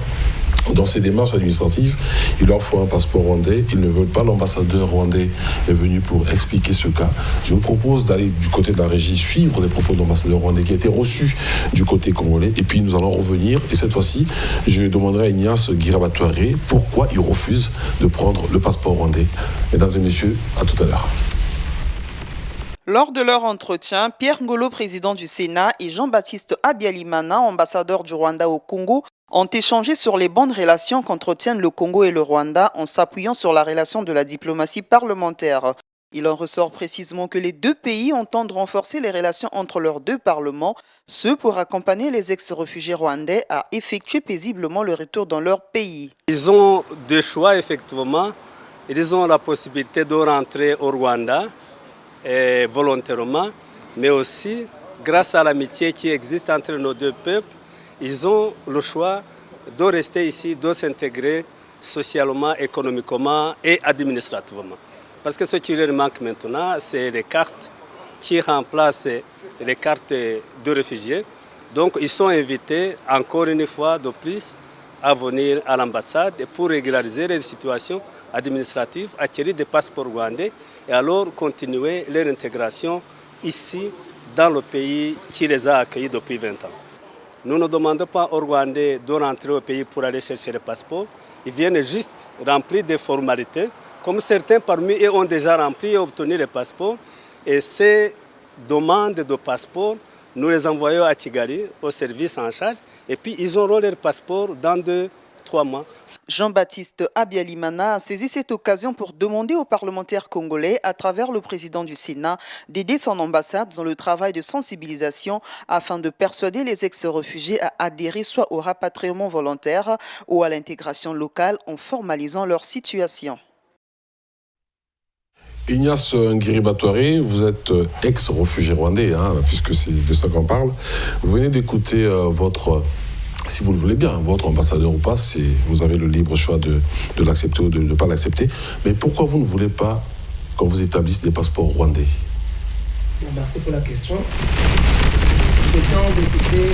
dans ces démarches administratives, il leur faut un passeport rwandais. Ils ne veulent pas. L'ambassadeur rwandais est venu pour expliquer ce cas. Je vous propose d'aller du côté de la régie suivre les propos de l'ambassadeur rwandais qui a été reçu du côté congolais. Et puis nous allons revenir. Et cette fois-ci, je demanderai à Ignace Guirabatouare pourquoi il refuse de prendre le passeport rwandais. Mesdames et messieurs, à tout à l'heure. Lors de leur entretien, Pierre Ngolo, président du Sénat, et Jean-Baptiste Abiyalimana, ambassadeur du Rwanda au Congo, ont échangé sur les bonnes relations qu'entretiennent le Congo et le Rwanda en s'appuyant sur la relation de la diplomatie parlementaire. Il en ressort précisément que les deux pays entendent renforcer les relations entre leurs deux parlements, ce pour accompagner les ex-réfugiés rwandais à effectuer paisiblement le retour dans leur pays. Ils ont deux choix, effectivement. Ils ont la possibilité de rentrer au Rwanda volontairement, mais aussi, grâce à l'amitié qui existe entre nos deux peuples, ils ont le choix de rester ici, de s'intégrer socialement, économiquement et administrativement. Parce que ce qui leur manque maintenant, c'est les cartes qui remplacent les cartes de réfugiés. Donc ils sont invités encore une fois de plus à venir à l'ambassade pour régulariser leur situation administrative, acquérir des passeports rwandais et alors continuer leur intégration ici dans le pays qui les a accueillis depuis 20 ans. Nous ne demandons pas aux Rwandais de rentrer au pays pour aller chercher le passeport. Ils viennent juste remplir des formalités, comme certains parmi eux ont déjà rempli et obtenu le passeport. Et ces demandes de passeport, nous les envoyons à Kigali, au service en charge, et puis ils auront leur passeport dans 2-3 mois. Jean-Baptiste Abiyalimana a saisi cette occasion pour demander aux parlementaires congolais, à travers le président du Sénat, d'aider son ambassade dans le travail de sensibilisation afin de persuader les ex-réfugiés à adhérer soit au rapatriement volontaire ou à l'intégration locale en formalisant leur situation. Ignace Guirabatouare, vous êtes ex-réfugié rwandais, puisque c'est de ça qu'on parle. Vous venez d'écouter si vous le voulez bien, votre ambassadeur ou pas, vous avez le libre choix de l'accepter ou de ne pas l'accepter. Mais pourquoi vous ne voulez pas qu'on vous établisse des passeports rwandais? Merci pour la question. Je viens d'écouter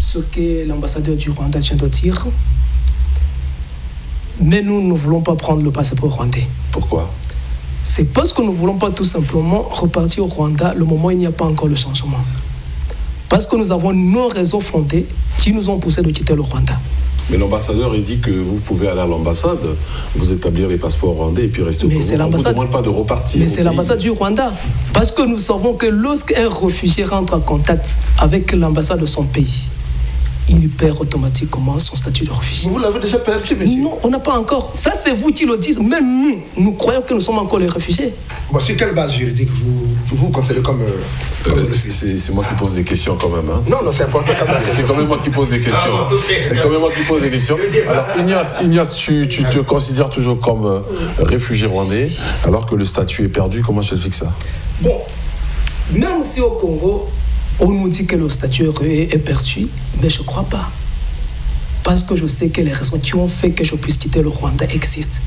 ce que l'ambassadeur du Rwanda vient de dire. Mais nous ne voulons pas prendre le passeport rwandais. Pourquoi? C'est parce que nous ne voulons pas tout simplement repartir au Rwanda le moment où il n'y a pas encore le changement. Parce que nous avons nos raisons fondées qui nous ont poussé de quitter le Rwanda. Mais l'ambassadeur, il dit que vous pouvez aller à l'ambassade, vous établir les passeports rwandais et puis rester au Congo. On ne vous demande pas de repartir. Mais c'est l'ambassade du Rwanda. Parce que nous savons que lorsqu'un réfugié rentre en contact avec l'ambassade de son pays, il perd automatiquement son statut de réfugié. Vous l'avez déjà perdu, monsieur? Non, on n'a pas encore. Ça, c'est vous qui le dites. Même nous croyons que nous sommes encore les réfugiés. Bon, sur quelle base juridique vous considérez comme... c'est moi qui pose des questions quand même. Hein. Non, c'est important. C'est quand même moi qui pose des questions. Alors, Ignace, tu te considères toujours comme réfugié rwandais, alors que le statut est perdu. Comment je explique ça? Bon, même si au Congo, on nous dit que le statut est perdu, mais je ne crois pas. Parce que je sais que les raisons qui ont fait que je puisse quitter le Rwanda existent.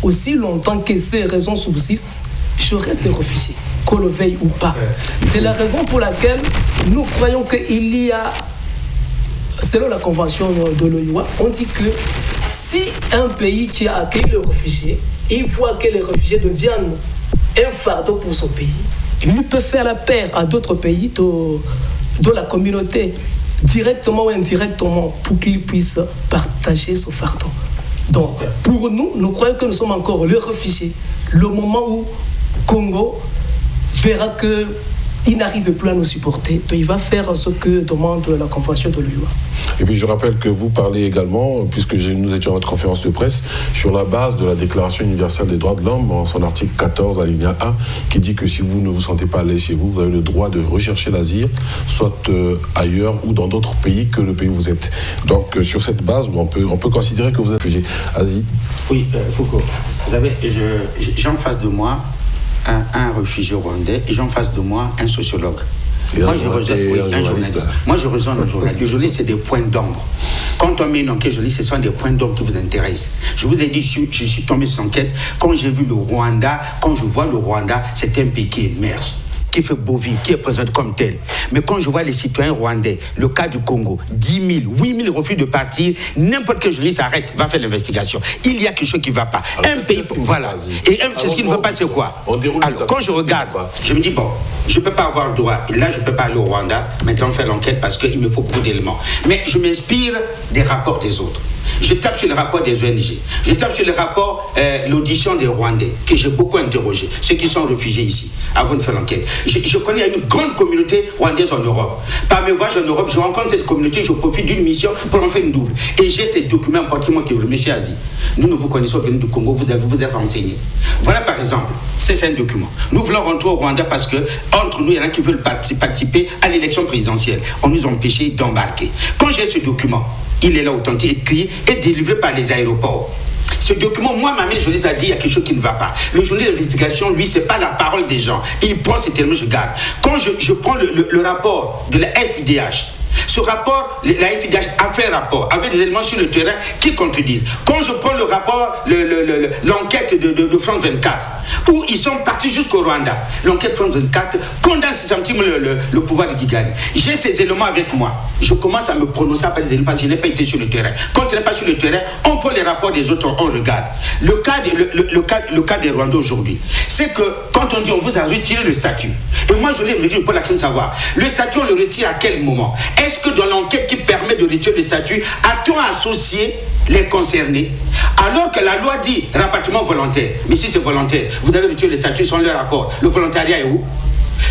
Aussi longtemps que ces raisons subsistent, je reste réfugié, qu'on le veuille ou pas. C'est la raison pour laquelle nous croyons qu'il y a, selon la convention de l'OIA, on dit que si un pays qui a accueilli les réfugiés, il voit que les réfugiés deviennent un fardeau pour son pays, il peut faire la paix à d'autres pays de la communauté, directement ou indirectement, pour qu'ils puissent partager ce fardeau. Donc, pour nous, nous croyons que nous sommes encore les réfugiés. Le moment où Congo verra qu'il n'arrive plus à nous supporter, donc il va faire ce que demande la convention de l'OIA. Et puis je rappelle que vous parlez également, puisque nous étions à votre conférence de presse, sur la base de la Déclaration universelle des droits de l'homme, en son article 14, alinéa 1, qui dit que si vous ne vous sentez pas à l'aise chez vous, vous avez le droit de rechercher l'asile, soit ailleurs ou dans d'autres pays que le pays où vous êtes. Donc sur cette base, on peut considérer que vous êtes réfugié. Asie. Oui, Foucault, vous savez, j'ai en face de moi un réfugié rwandais et j'ai en face de moi un sociologue. Moi, je rejoins un journaliste. Le journaliste, c'est des points d'ombre. Quand on met une enquête journaliste, ce sont des points d'ombre qui vous intéressent. Je vous ai dit, je suis tombé sur l'enquête. Quand j'ai vu le Rwanda, quand je vois le Rwanda, c'est un pays qui émerge, qui fait beau vivre, qui est présenté comme tel. Mais quand je vois les citoyens rwandais, le cas du Congo, 10 000, 8 000 refus de partir, n'importe quel journaliste arrête, va faire l'investigation. Il y a quelque chose qui ne va pas. Alors, un pays, voilà. Et ce qui ne va pas, c'est quoi? Alors, quand je regarde, je me dis, bon, je ne peux pas avoir le droit. Là, je ne peux pas aller au Rwanda, maintenant faire l'enquête parce qu'il me faut beaucoup d'éléments. Mais je m'inspire des rapports des autres. Je tape sur le rapport des ONG. Je tape sur le rapport, l'audition des Rwandais, que j'ai beaucoup interrogé, ceux qui sont réfugiés ici, avant de faire l'enquête. Je connais une grande communauté rwandaise en Europe. Par mes voyages en Europe, je rencontre cette communauté, je profite d'une mission pour en faire une double. Et j'ai ces documents importants qui vous remercie, Asie. Nous vous connaissons, venus du Congo, vous êtes renseignés. Voilà par exemple, c'est un document. Nous voulons rentrer au Rwanda parce que, entre nous, il y en a qui veulent participer à l'élection présidentielle. On nous a empêchés d'embarquer. Quand j'ai ce document, il est là authentique, écrit et délivré par les aéroports. Ce document, moi, ma journaliste a dit il y a quelque chose qui ne va pas. Le journaliste d'investigation, lui, c'est pas la parole des gens. Il prend ces termes, je garde. Quand je prends le rapport de la FIDH, ce rapport, la FIDH a fait un rapport avec des éléments sur le terrain qui contredisent. Quand je prends le rapport, l'enquête de France 24, où ils sont partis jusqu'au Rwanda, l'enquête France 24 condamne un petit peu le pouvoir de Kigali. J'ai ces éléments avec moi. Je commence à me prononcer après des éléments parce que je n'ai pas été sur le terrain. Quand on n'est pas sur le terrain, on prend les rapports des autres, on regarde. Le cas des Rwandais aujourd'hui, c'est que quand on dit on vous a retiré le statut, et moi je l'ai dit pour la question de savoir, le statut on le retire à quel moment? Est-ce que dans l'enquête qui permet de retirer le statut, a-t-on associé les concernés? Alors que la loi dit rapatriement volontaire. Mais si c'est volontaire, vous avez retiré le statut sans leur accord. Le volontariat est où?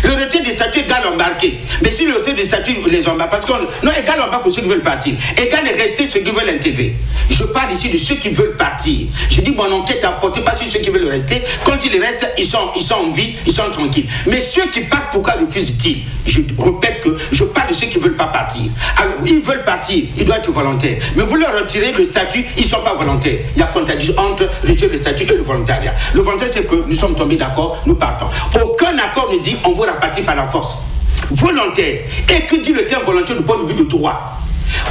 Le retrait des statuts égal embarqué. Mais si le retrait des statuts les embarque, parce que non, égal embarque pour ceux qui veulent partir, égal est resté ceux qui veulent intégrer. Je parle ici de ceux qui veulent partir. Je dis mon enquête a porté pas sur ceux qui veulent rester. Quand ils restent, ils sont en vie, ils sont tranquilles. Mais ceux qui partent, pourquoi refusent-ils? Je répète que je parle de ceux qui ne veulent pas partir. Alors, ils veulent partir, ils doivent être volontaires. Mais vous leur retirez le statut, ils ne sont pas volontaires. Il y a contradiction entre retirer le statut et le volontariat. Le volontariat, c'est que nous sommes tombés d'accord, nous partons. Aucun accord ne dit on vous rapatrier par la force. Volontaire. Et que dit le terme volontaire du point de vue du droit?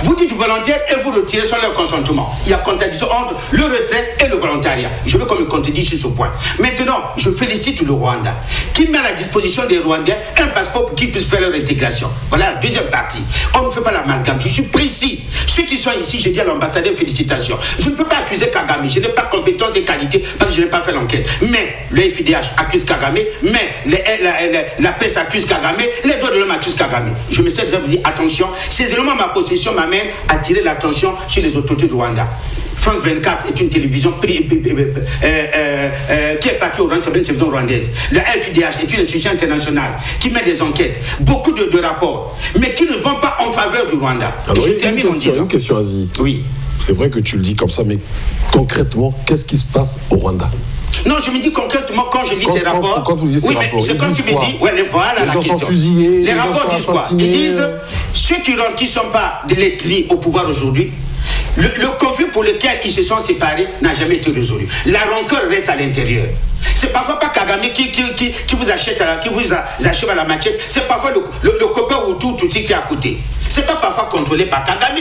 Vous dites volontaire et vous retirez sans leur consentement. Il y a contradiction entre le retrait et le volontariat. Je veux qu'on me contredise sur ce point. Maintenant, je félicite le Rwanda qui met à la disposition des Rwandais un passeport pour qu'ils puissent faire leur intégration. Voilà la deuxième partie. On ne fait pas l'amalgame. Je suis précis. Ceux qui sont ici, je dis à l'ambassadeur félicitations. Je ne peux pas accuser Kagame. Je n'ai pas compétence et qualité parce que je n'ai pas fait l'enquête. Mais le FIDH accuse Kagame, mais la presse accuse Kagame, les droits de l'homme accusent Kagame. Je me sais déjà vous dire attention, ces éléments à ma possession m'amènent m'amène à tirer l'attention sur les autorités du Rwanda. France 24 est une télévision qui est partie au Rwanda, c'est une télévision rwandaise. La FIDH est une institution internationale qui met des enquêtes, beaucoup de rapports, mais qui ne vont pas en faveur du Rwanda. Alors, je termine en disant. Une question, Asie. Oui. C'est vrai que tu le dis comme ça, mais concrètement, qu'est-ce qui se passe au Rwanda? Non, je me dis concrètement, quand je lis ces rapports. Quand vous lisez ces rapports, c'est comme tu me dis, voilà les la gens question. sont fusillés, les rapports disent quoi? Ils disent ceux qui ne sont pas les clés au pouvoir aujourd'hui, le conflit pour lequel ils se sont séparés n'a jamais été résolu. La rancœur reste à l'intérieur. C'est parfois pas Kagame qui vous achète à la machette, c'est parfois le copain Hutu-Tutsi qui est à côté. C'est pas parfois contrôlé par Kagame.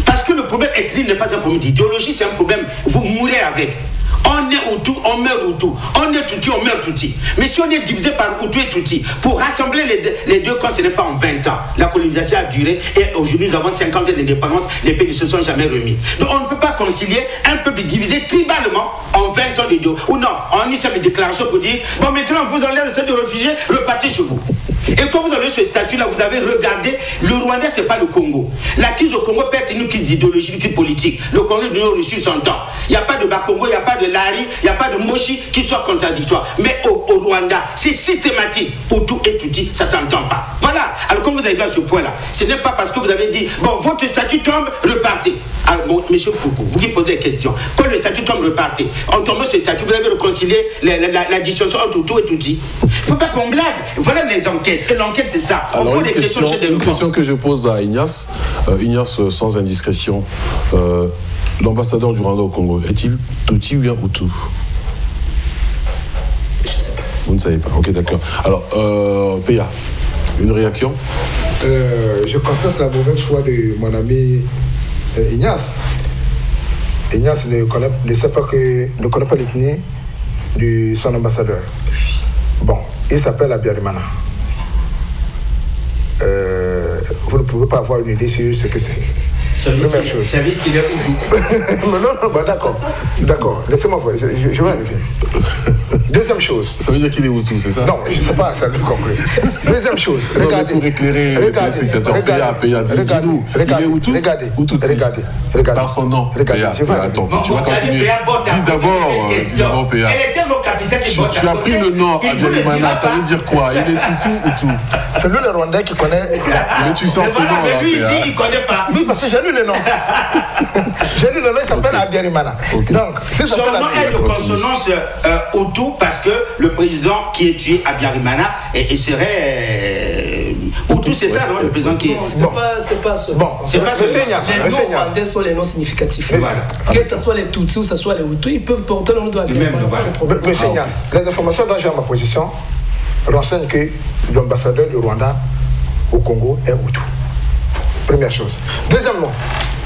Parce que le problème ethnique n'est pas un problème d'idéologie, c'est un problème, vous mourrez avec. On est Hutu, on meurt Hutu. On est Tutsi, on meurt Tutsi. Mais si on est divisé par Hutu et Tutsi, pour rassembler les deux camps, ce n'est pas en 20 ans. La colonisation a duré et aujourd'hui nous avons 50 ans d'indépendance, les pays ne se sont jamais remis. Donc on ne peut pas concilier un peuple divisé tribalement en 20 ans de Dieu. Ou non, on a eu cette déclaration pour dire, bon maintenant vous enlevez le statut de réfugié, repartez chez vous. Et quand vous avez ce statut-là, vous avez regardé, le Rwanda, ce n'est pas le Congo. La crise au Congo peut être une crise d'idéologie, une crise politique. Le Congo nous a reçu son temps. Il n'y a pas de Bakongo, il n'y a pas de Lari, il n'y a pas de Moshi qui soit contradictoire. Mais au Rwanda, c'est systématique. Hutu et Tutsi, ça ne s'entend pas. Voilà. Alors, quand vous arrivez à ce point-là, ce n'est pas parce que vous avez dit, bon, votre statut tombe, repartez. Alors, bon, monsieur Foucault, vous qui posez des questions. Quand le statut tombe, repartez. En tombant ce statut, vous avez réconcilié la distinction entre Hutu et Tutsi. Il ne faut pas qu'on blague. Voilà les enquêtes. Et l'enquête, c'est ça. Alors, une question que je pose à Ignace. Ignace, sans indiscrétion, l'ambassadeur du Rwanda au Congo, est-il Tutsi ou bien Hutu? Je ne sais pas. Vous ne savez pas. Ok, d'accord. Alors, Péa, une réaction? Je constate la mauvaise foi de mon ami Ignace. Ignace ne connaît pas l'ethnie de son ambassadeur. Bon, il s'appelle Abiyarimana. Vous ne pouvez pas avoir une idée sur ce que c'est. Première chose. Ça veut dire qu'il est Hutu. Non, bah, d'accord, laissez-moi voir, je vais arriver. Deuxième chose. Ça veut dire qu'il est Hutu, c'est ça? Non, je ne sais pas, ça a compris. Deuxième chose, regardez. Pour éclairer les téléspectateurs, Péa, dis-nous, il est Hutu ou Tutsi? Regardez. Par son nom, Péa, attends, tu vas continuer. Dis d'abord, Péa. Tu as pris le nom Abiyarimana, ça veut dire quoi? Il est Tutsi ou Hutu? C'est lui le Rwandais qui connaît. Mais tu sens ce nom là, Lui, il dit qu'il ne connaît pas. Oui, parce que j'ai lu le nom. Il s'appelle Abiyarimana. Okay. Donc, son nom est de consonance Hutu parce que le président qui est tué, Abiyarimana, et serait Hutu, c'est ça, non? Le président qui est. Non, c'est pas ce. Bon, c'est pas ce. Les noms rwandais sont les noms significatifs. Voilà. Que ce soit les Tutsis ou que ce soit les Hutus, ils peuvent porter le nom de Abiyarimana. Monsieur Ignace, les informations dont j'ai à ma position renseignent que l'ambassadeur du Rwanda au Congo est Hutu. Première chose. Deuxièmement,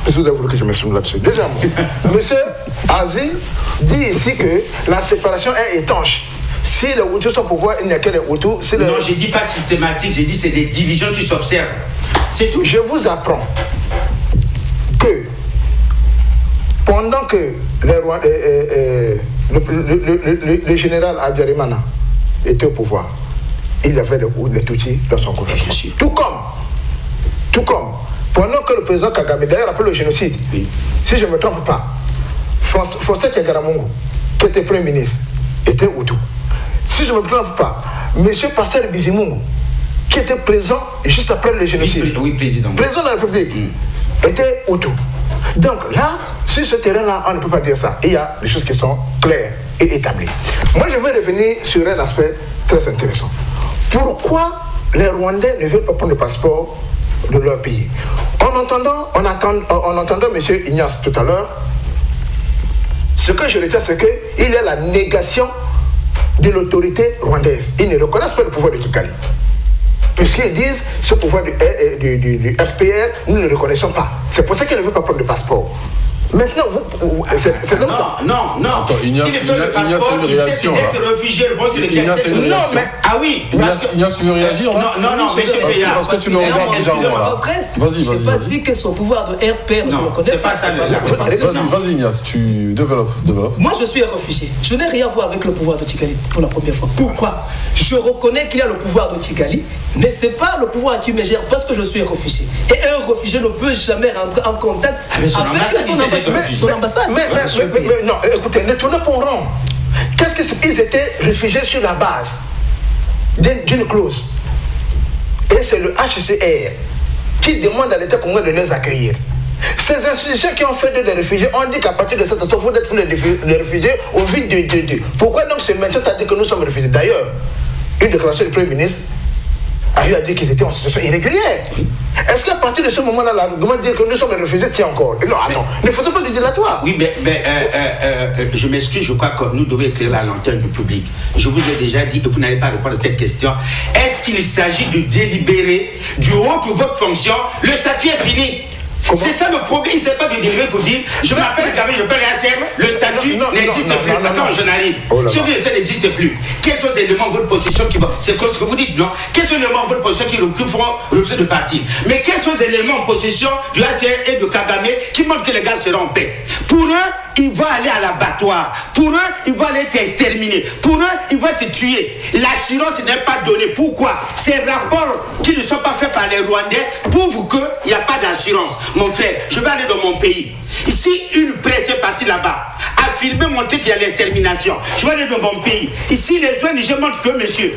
parce que vous avez voulu que je m'exprime là-dessus. Deuxièmement, monsieur Azi dit ici que la séparation est étanche. Si les Hutus sont au pouvoir, il n'y a que les Hutus. Non, je ne dis pas systématique, je dis c'est des divisions qui s'observent. C'est tout. Je vous apprends que pendant que le général Abiyarimana était au pouvoir, il y avait les Tutsis dans son gouvernement. Tout comme, pendant que le président Kagame, d'ailleurs après le génocide, oui. Si je ne me trompe pas, Faustin Kagaramungu, qui était Premier ministre, était Hutu. Si je ne me trompe pas, M. Pasteur Bizimungu, qui était présent juste après le génocide, président de la République, était Hutu. Donc là, sur ce terrain-là, on ne peut pas dire ça. Il y a des choses qui sont claires et établies. Moi, je vais revenir sur un aspect très intéressant. Pourquoi les Rwandais ne veulent pas prendre le passeport de leur pays? En entendant M. Ignace tout à l'heure, ce que je retiens, c'est qu'il y a la négation de l'autorité rwandaise. Ils ne reconnaissent pas le pouvoir de Kigali. Puisqu'ils disent ce pouvoir du FPR, nous ne le reconnaissons pas. C'est pour ça qu'ils ne veulent pas prendre de passeport. Maintenant, c'est comme ça. Non. Attends, Ignace, S'il donne le passeport, il sait qu'il est réfugié. Bon, c'est lequel. Non, mais... Ah oui. Ignace, tu veux réagir là? Non, monsieur Péa. Parce que tu le regardes bizarrement là. Vas-y. Je n'ai pas dit que son pouvoir de RPR, je ne le connais c'est pas ça. Vas-y, Ignace, tu développes. Moi, je suis un réfugié. Je n'ai rien à voir avec le pouvoir de Tigali pour la première fois. Pourquoi? Je reconnais qu'il y a le pouvoir de Tigali, mais ce n'est pas le pouvoir qui me gère parce que je suis un réfugié. Et un réfugié ne peut jamais rentrer en contact avec son ambassade. Mais non, écoutez, ne tournez pas en rond. Qu'est-ce qu'ils étaient réfugiés sur la base d'une clause. Et c'est le HCR qui demande à l'État congolais de les accueillir. Ces institutions qui ont fait des réfugiés ont dit qu'à partir de cette façon, il faut être les réfugiés au vide de. Pourquoi donc ce matin as dit que nous sommes réfugiés? D'ailleurs, une déclaration du Premier ministre a dit qu'ils étaient en situation irrégulière. Est-ce qu'à partir de ce moment-là, l'argument de dire que nous sommes les réfugiés tient encore? Non, attends, ne faisons pas du dilatoire. Oui, mais je m'excuse, je crois que nous devons éclairer la lanterne du public. Je vous ai déjà dit que vous n'allez pas répondre à cette question. Est-ce qu'il s'agit de délibérer du haut de votre fonction? Le statut est fini. C'est ça le problème, c'est pas de délibérer pour dire je m'appelle Gabriel, je peux l'ACM, le statut n'existe plus. Attends, je n'arrive. Si ça n'existe plus, quels sont les éléments de votre position qui vont. C'est ce que vous dites, non? Quels sont les éléments de votre position qui feront refuser de partir? Mais quels sont les éléments en possession du ACR et de Kagame qui montrent que les gars seront en paix? Pour eux, ils vont aller à l'abattoir. Pour eux, ils vont aller t'exterminer. Pour eux, ils vont te tuer. L'assurance n'est pas donnée. Pourquoi? Ces rapports qui ne sont pas faits par les Rwandais prouvent qu'il n'y a pas d'assurance. Mon frère, je vais aller dans mon pays. Si une presse est partie là-bas, affirmer, montrer qu'il y a l'extermination, je vais aller dans mon pays. Ici, les ONG montrent que, monsieur,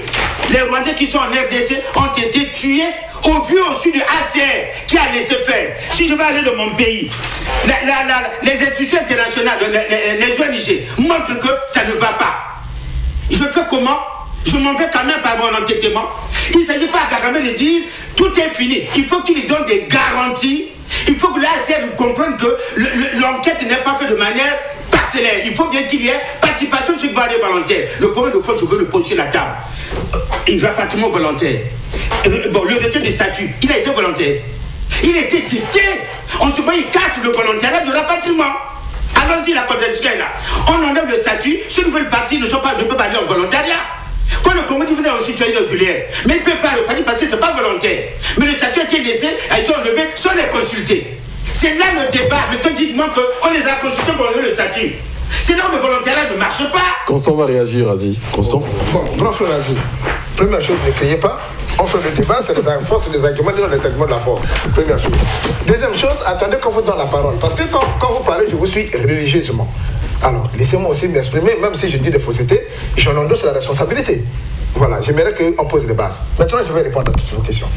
les Rwandais qui sont en RDC ont été tués au vu au sud de ACR qui a laissé faire. Si je vais aller dans mon pays, les institutions internationales, les ONG montrent que ça ne va pas. Je fais comment? Je m'en vais quand même par mon entêtement. Il ne s'agit pas à Kagame de dire tout est fini. Il faut qu'il donne des garanties. Il faut que l'ACR comprenne que l'enquête n'est pas faite de manière parcellaire. Il faut bien qu'il y ait participation sur les volontaires. Le problème de fond, je veux le poser sur la table. Un rapatriement volontaire. Bon, le retour des statuts, il a été volontaire. Il a été dicté. On se voit, il casse le volontariat du rapatriement. Allons-y, la contradiction est là. On enlève le statut. Si une nouvelle partie ne peut pas aller en volontariat. Quand le Congo dit que vous êtes en situation régulière, mais il ne peut pas le partir parce que ce n'est pas volontaire. Mais le statut a été laissé, a été enlevé sans les consulter. C'est là le débat. Mais dites-moi qu'on les a consultés pour enlever le statut. C'est là où le volontariat ne marche pas. Constant va réagir, Azi. Constant. Bon, grand frère Azi. Première chose, ne criez pas. On fait le débat, c'est la force des arguments, disons les arguments de la force. Première chose. Deuxième chose, attendez qu'on vous donne la parole. Parce que quand vous parlez, je vous suis religieusement. Alors, laissez-moi aussi m'exprimer, même si je dis des faussetés, j'en endosse la responsabilité. Voilà, j'aimerais qu'on pose les bases. Maintenant, je vais répondre à toutes vos questions.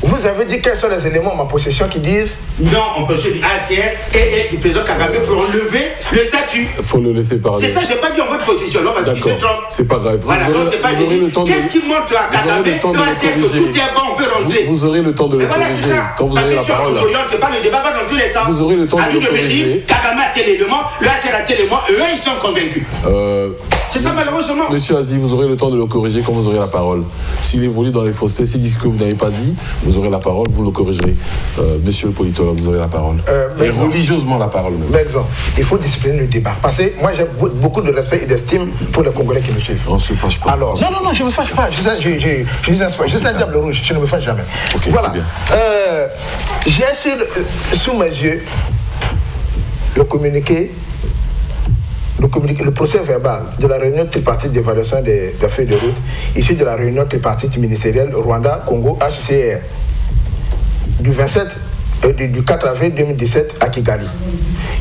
Vous avez dit quels sont les éléments en ma possession qui disent... Non, on peut se dire ACR et du président Kagame pour enlever le statut. Il faut le laisser parler. C'est ça, je n'ai pas dit en votre position, non, parce qu'il se trompe. C'est pas grave. Voilà, donc c'est pas j'ai dit. Qu'est-ce qui montre à Kagame que tout est bon, on peut rentrer. Vous aurez le temps de le corriger. Voilà, c'est ça. Quand vous aurez la parole. Pas le débat va dans tous les sens. Vous aurez le temps de le corriger. Kagame a tel élément, le ACR a tel élément, eux, ils sont convaincus. C'est ça, malheureusement. Monsieur Azi, vous aurez le temps de le corriger quand vous aurez la parole. S'il évolue dans les faussetés, s'il dit ce que vous n'avez pas dit, vous aurez la parole, vous le corrigerez. Monsieur le politologue, vous aurez la parole. Et religieusement la parole. Mais exemple, il faut discipliner le débat. Parce que moi, j'ai beaucoup de respect et d'estime pour les Congolais qui me suivent. On ne se fâche pas. Alors, non, je ne me fâche pas. Je suis un diable rouge, je ne me fâche jamais. Okay, voilà. J'ai sous mes yeux le communiqué, le procès verbal de la réunion tripartite d'évaluation de la feuille de route issue de la réunion tripartite ministérielle Rwanda-Congo HCR du 4 avril 2017 à Kigali.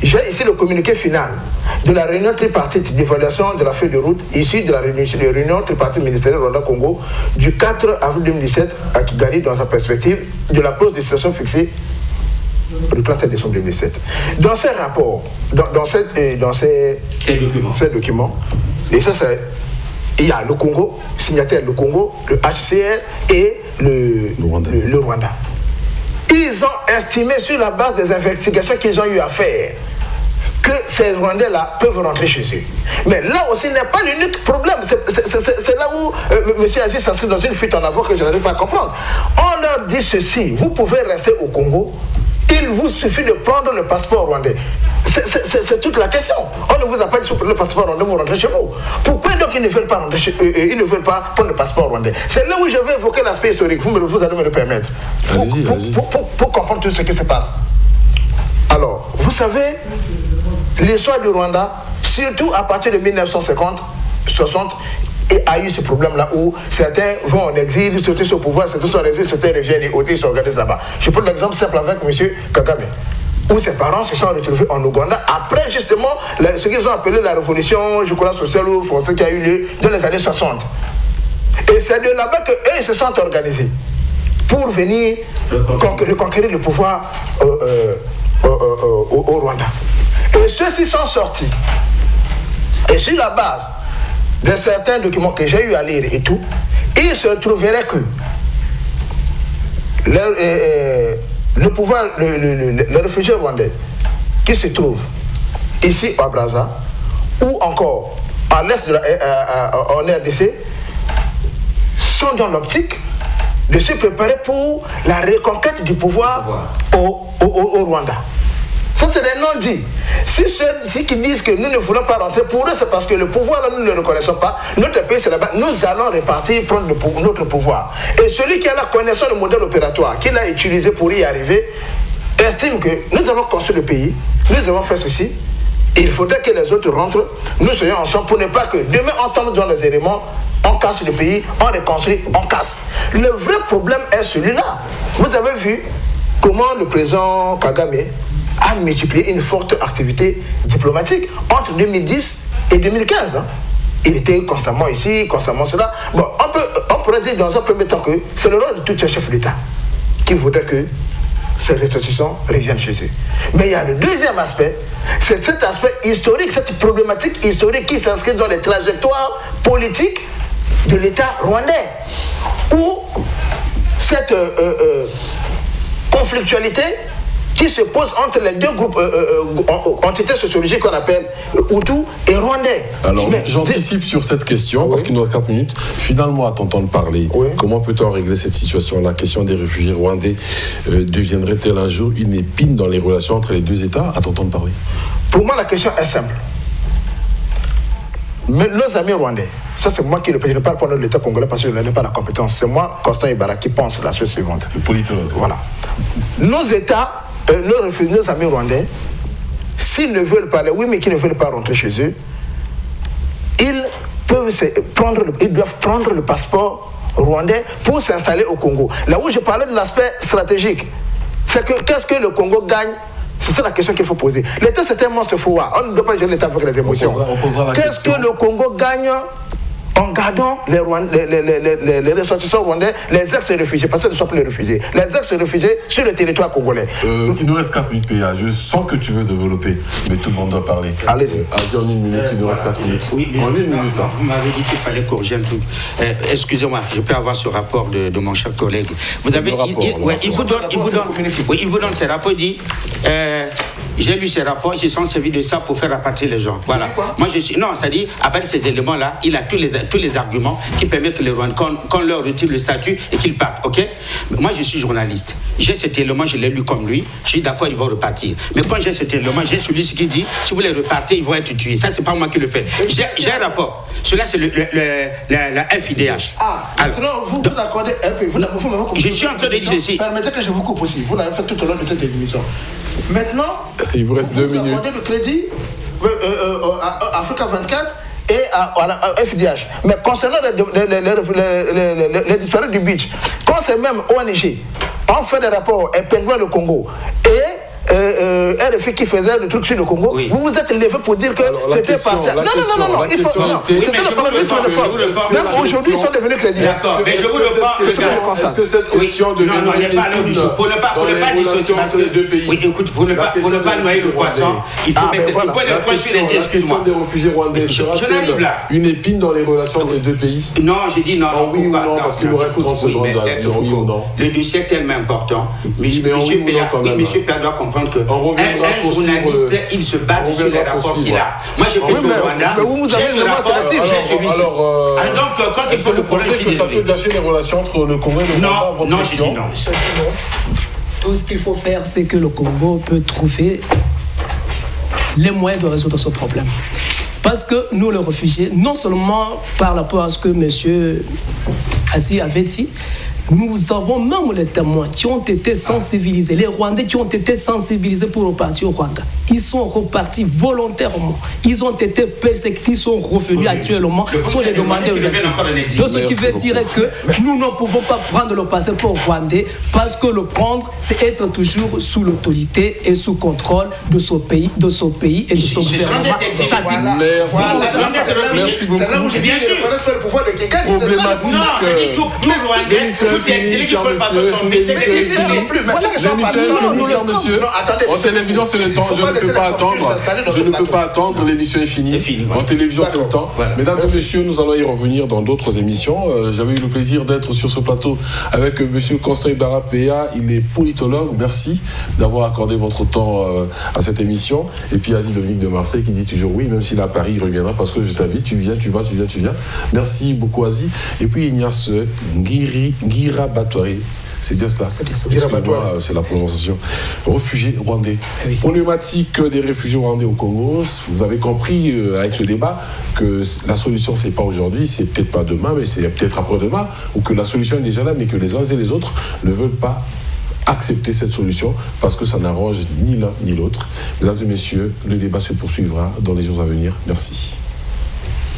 J'ai ici le communiqué final de la réunion tripartite d'évaluation de la feuille de route issue de la réunion tripartite ministérielle Rwanda-Congo du 4 avril 2017 à Kigali dans sa perspective de la clause de situation fixée le 31 décembre 2007. Dans ces rapports, dans ces documents, et ça c'est, il y a le Congo, signataire le Congo, le HCR et le Rwanda. Ils ont estimé sur la base des investigations qu'ils ont eu à faire que ces Rwandais-là peuvent rentrer chez eux. Mais là aussi n'est pas l'unique problème. C'est là où M. Aziz s'inscrit dans une fuite en avant que je n'arrive pas à comprendre. On leur dit ceci, vous pouvez rester au Congo, Il vous suffit de prendre le passeport rwandais. C'est toute la question. On ne vous a pas dit le passeport rwandais, vous rentrez chez vous. Pourquoi donc ils ne veulent pas prendre le passeport rwandais? C'est là où je vais évoquer l'aspect historique. Vous allez me le permettre. Allez-y. Pour comprendre tout ce qui se passe. Alors, vous savez, l'histoire du Rwanda, surtout à partir de 1950, 60, et a eu ce problème-là où certains vont en exil, certains sont au pouvoir, certains sont en exil, certains reviennent et autres s'organisent là-bas. Je prends l'exemple simple avec M. Kagame, où ses parents se sont retrouvés en Ouganda après justement ce qu'ils ont appelé la révolution, je crois, sociale ou française qui a eu lieu dans les années 60. Et c'est de là-bas qu'eux se sont organisés pour venir reconquérir le pouvoir au Rwanda. Et ceux-ci sont sortis. Et sur la base de certains documents que j'ai eu à lire et tout, il se trouverait que le pouvoir, le réfugié rwandais qui se trouve ici à Brazza ou encore à l'est en RDC sont dans l'optique de se préparer pour la reconquête du pouvoir au Rwanda. Ça, c'est des non-dits. Si ceux qui disent que nous ne voulons pas rentrer, pour eux, c'est parce que le pouvoir, là, nous ne le reconnaissons pas. Notre pays, c'est là-bas. Nous allons repartir, prendre notre pouvoir. Et celui qui a la connaissance du modèle opératoire, qu'il a utilisé pour y arriver, estime que nous avons construit le pays, nous avons fait ceci, et il faudrait que les autres rentrent, nous soyons ensemble pour ne pas que demain, on tombe dans les éléments, on casse le pays, on reconstruit, on casse. Le vrai problème est celui-là. Vous avez vu comment le président Kagame a multiplié une forte activité diplomatique entre 2010 et 2015. Il était constamment ici, constamment cela. Bon, on pourrait dire dans un premier temps que c'est le rôle de tout chef d'État qui voudrait que ces ressortissants reviennent chez eux. Mais il y a le deuxième aspect, c'est cet aspect historique, cette problématique historique qui s'inscrit dans les trajectoires politiques de l'État rwandais, où cette conflictualité qui se pose entre les deux groupes entités sociologiques qu'on appelle Hutu et Rwandais. Alors, j'anticipe sur cette question, parce qu'il nous reste 4 minutes. Finalement, à t'entendre parler, comment peut-on régler cette situation? La question des réfugiés rwandais deviendrait-elle un jour une épine dans les relations entre les deux États? À t'entendre parler. Pour moi, la question est simple. Mais nos amis rwandais, ça c'est moi qui le pense, je ne parle pas de l'État congolais parce que je n'ai pas la compétence. C'est moi, Constant Ibara, qui pense la chose suivante. Le politologue. Voilà. Nos États, nos amis rwandais, s'ils ne veulent pas, mais qui ne veulent pas rentrer chez eux, ils doivent prendre le passeport rwandais pour s'installer au Congo. Là où je parlais de l'aspect stratégique, c'est que qu'est-ce que le Congo gagne? C'est ça la question qu'il faut poser. L'État, c'est un monstre froid. On ne doit pas gérer l'État avec les émotions. Qu'est-ce que le Congo gagne en gardant les ressortissants rwandais, les ex-réfugiés, parce que ce ne sont plus les réfugiés, les ex-réfugiés sur le territoire congolais? Il nous reste 4 minutes, PA. Je sens que tu veux développer, mais tout le monde doit parler. Allez-y. Vas-y, en 1 minute, il nous reste 4 minutes. Oui, en 1 minute. Vous m'avez dit qu'il fallait corriger un truc. Excusez-moi, je peux avoir ce rapport de mon cher collègue. Vous avez, il vous donne ces rapports, il dit... j'ai lu ces rapports, ils se sont servis de ça pour faire rapatrier les gens. Voilà. Moi, c'est-à-dire, après ces éléments-là, il a tous les arguments qui permettent que les Rwandais, qu'on leur retire le statut et qu'ils partent, ok? Moi, je suis journaliste. J'ai cet élément, je l'ai lu comme lui. Je suis d'accord, ils vont repartir. Mais quand j'ai cet élément, j'ai celui qui dit, si vous les repartez, ils vont être tués. Ça, c'est pas moi qui le fais. J'ai un rapport. Cela, c'est la FIDH. Maintenant, vous accordez un peu. Je suis en train de dire ceci. Permettez que je vous coupe aussi. Vous l'avez fait tout au long de cette émission. Maintenant, il vous reste 2 minutes. Vous accordez le crédit à Africa 24 et à FDH. Mais concernant les disparus du beach, quand c'est même ONG, on fait des rapports et Pendouin le Congo et RFI qui faisait le truc sur le Congo, vous vous êtes levé pour dire que c'était partiel. Non, il faut. Même aujourd'hui, ils sont devenus crédibles. D'accord, mais je vous le parle. Est-ce que cette question devient une épine pour ne pas dissocier entre les deux pays? Oui, écoute, pour ne pas noyer le poisson, il faut mettre le point sur les excuse-moi. La question des réfugiés rwandais sera-t-elle une épine dans les relations entre les deux pays? Non, j'ai dit non. Oui ou non, parce qu'il nous reste 30 secondes. Oui ou non? Le dossier est tellement important. Monsieur Père doit comprendre que un journaliste, il se base sur les rapports qu'il a. Moi, j'ai pris au Rwanda, j'ai ce rapport, j'ai celui-ci. Donc, quand il faut le problème, que ça peut gâcher les relations entre le Congo et le Rwanda? Non, j'ai dit non. Tout ce qu'il faut faire, c'est que le Congo peut trouver les moyens de résoudre ce problème. Parce que nous, les réfugiés, non seulement par rapport à ce que M. Assis avait dit, nous avons même les témoins qui ont été sensibilisés, les Rwandais qui ont été sensibilisés pour repartir au Rwanda. Ils sont repartis volontairement. Ils ont été persécutés, ils sont revenus actuellement, sont les demandeurs d'asile. Ce qui veut dire que nous ne pouvons pas prendre le passeport rwandais parce que le prendre, c'est être toujours sous l'autorité et sous contrôle de son pays et de son gouvernement. Merci beaucoup. Bien sûr. L'émission est finie, cher monsieur. En télévision, c'est le temps. Je ne peux pas attendre. Je ne peux pas attendre. L'émission est finie. En télévision, c'est le temps. Mesdames et messieurs, nous allons y revenir dans d'autres émissions. J'avais eu le plaisir d'être sur ce plateau avec monsieur Constant Barapéa. Il est politologue. Merci d'avoir accordé votre temps à cette émission. Et puis Asie Dominique de Marseille qui dit toujours oui, même s'il est à Paris, il reviendra parce que je t'invite. Tu viens. Merci beaucoup, Asie. Et puis Ignace Ngira Batouari, c'est bien cela. C'est la prononciation. Réfugiés rwandais. Oui. Problématique des réfugiés rwandais au Congo. Vous avez compris avec ce débat que la solution c'est pas aujourd'hui, c'est peut-être pas demain, mais c'est peut-être après-demain, ou que la solution est déjà là, mais que les uns et les autres ne veulent pas accepter cette solution parce que ça n'arrange ni l'un ni l'autre. Mesdames et messieurs, le débat se poursuivra dans les jours à venir. Merci.